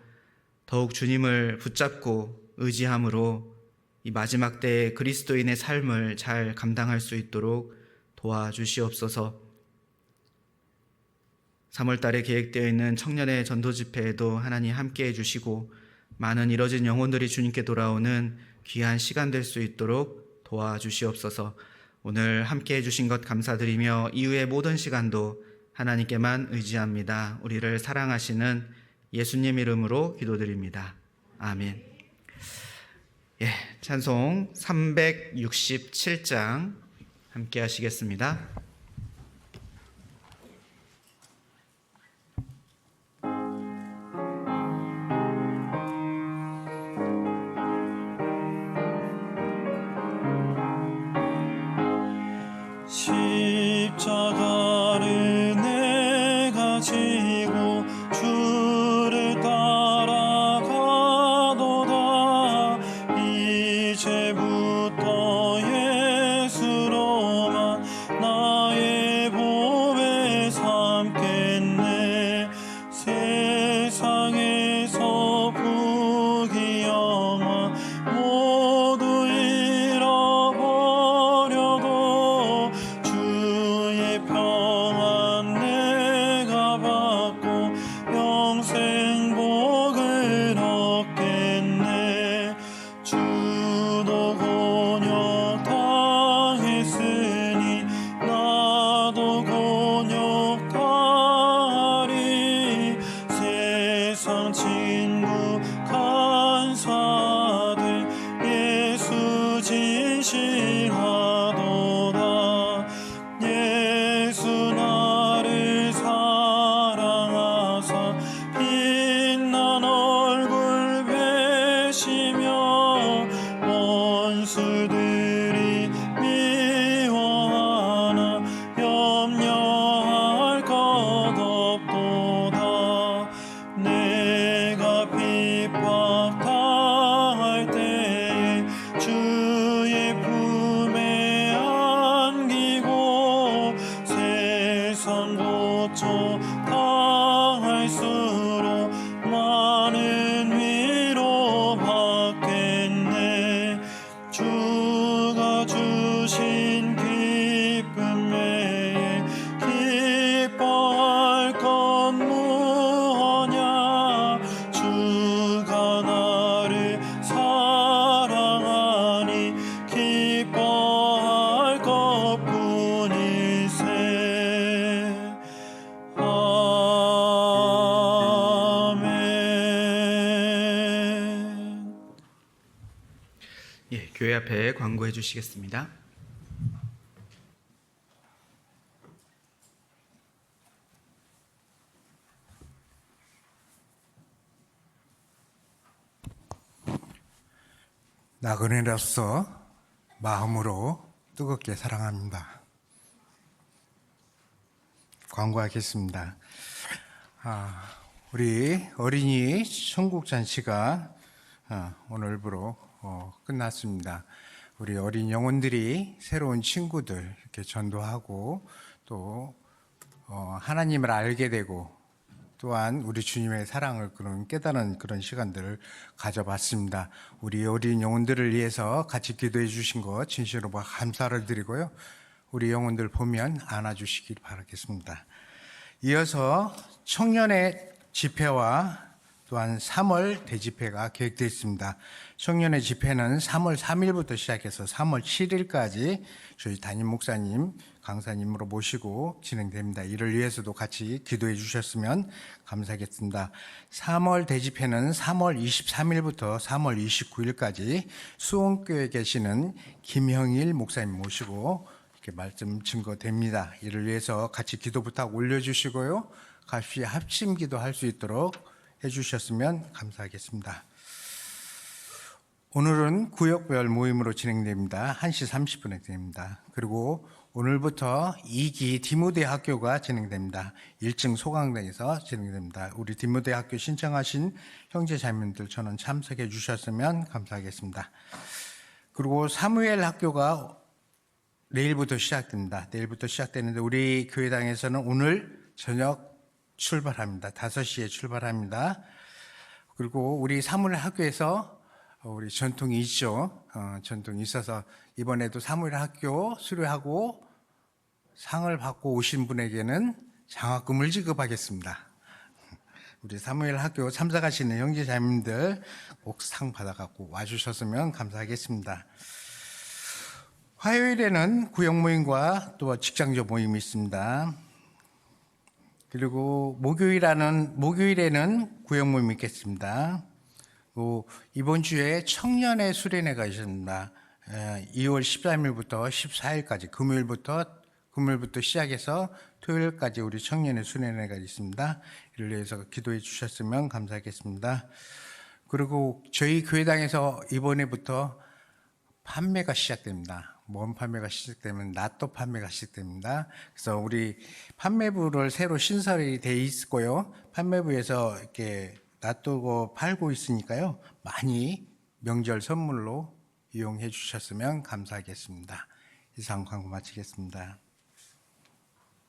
A: 더욱 주님을 붙잡고 의지함으로 이 마지막 때의 그리스도인의 삶을 잘 감당할 수 있도록 도와주시옵소서. 3월 달에 계획되어 있는 청년의 전도 집회에도 하나님 함께해 주시고 많은 잃어진 영혼들이 주님께 돌아오는 귀한 시간 될 수 있도록 도와주시옵소서. 오늘 함께해 주신 것 감사드리며 이후의 모든 시간도 하나님께만 의지합니다. 우리를 사랑하시는 예수님 이름으로 기도드립니다. 아멘. 찬송 367장 함께 하시겠습니다.
B: 십자가를 내가 지고 주를 따라가도다. 이제부터 예수로만 나의 보배 삼겠네. 세상에서 부귀영화 모두 잃어버려도 주의 평안 내가 받고 영생 복을 얻겠네. 주도 곤욕 당했으니 나도 곤욕 당하리. 세상 친구 간사들 예수 진실하도다. 예수 나를 사랑하사 빛난 얼굴 베시며 원수들이 미워하나 염려할 것 없도다. 내가 핍박당할 때에 주의 품에 안기고 세상 고초 당할수록 많은 위로 받겠네. 주가 주신 기쁨 외에 기뻐할 것 무엇냐. 주가 나를 사랑하니 기뻐할 것뿐일세. 아멘.
A: 교회 앞에 광고해 주시겠습니다.
C: 나그네로서 마음으로 뜨겁게 사랑합니다. 광고하겠습니다. 우리 어린이 천국 잔치가 오늘부로 끝났습니다. 우리 어린 영혼들이 새로운 친구들 이렇게 전도하고 또 하나님을 알게 되고 또한 우리 주님의 사랑을 깨닫는 그런 시간들을 가져봤습니다. 우리 어린 영혼들을 위해서 같이 기도해 주신 것 진심으로 감사를 드리고요. 우리 영혼들 보면 안아주시길 바라겠습니다. 이어서 청년의 집회와 또한 3월 대집회가 계획되어 있습니다. 청년의 집회는 3월 3일부터 시작해서 3월 7일까지 저희 담임 목사님, 강사님으로 모시고 진행됩니다. 이를 위해서도 같이 기도해 주셨으면 감사하겠습니다. 3월 대집회는 3월 23일부터 3월 29일까지 수원교회에 계시는 김형일 목사님 모시고 이렇게 말씀 증거됩니다. 이를 위해서 같이 기도 부탁 올려주시고요. 같이 합심 기도할 수 있도록 해주셨으면 감사하겠습니다. 오늘은 구역별 모임으로 진행됩니다. 1시 30분에 진행됩니다. 그리고 오늘부터 2기 디모데 학교가 진행됩니다. 1층 소강당에서 진행됩니다. 우리 디모데 학교 신청하신 형제 자매님들 전원 참석해 주셨으면 감사하겠습니다. 그리고 사무엘 학교가 내일부터 시작됩니다. 내일부터 시작되는데 우리 교회당에서는 오늘 저녁 출발합니다. 5시에 출발합니다. 그리고 우리 사무엘 학교에서 우리 전통이 있죠. 전통이 있어서 이번에도 사무엘 학교 수료하고 상을 받고 오신 분에게는 장학금을 지급하겠습니다. 우리 사무엘 학교 참석하시는 형제 자매님들 꼭 상 받아갖고 와주셨으면 감사하겠습니다. 화요일에는 구역 모임과 또 직장조 모임이 있습니다. 그리고 목요일에는 구역 모임이 있겠습니다. 이번 주에 청년의 수련회가 있습니다. 2월 13일부터 14일까지 금요일부터 시작해서 토요일까지 우리 청년의 수련회가 있습니다. 이를 위해서 기도해 주셨으면 감사하겠습니다. 그리고 저희 교회당에서 이번에부터 판매가 시작됩니다. 뭔 판매가 시작되면 낫또 판매가 시작됩니다. 그래서 우리 판매부를 새로 신설이 돼 있고요. 판매부에서 이렇게 놔두고 팔고 있으니까요. 많이 명절 선물로 이용해 주셨으면 감사하겠습니다. 이상 광고 마치겠습니다.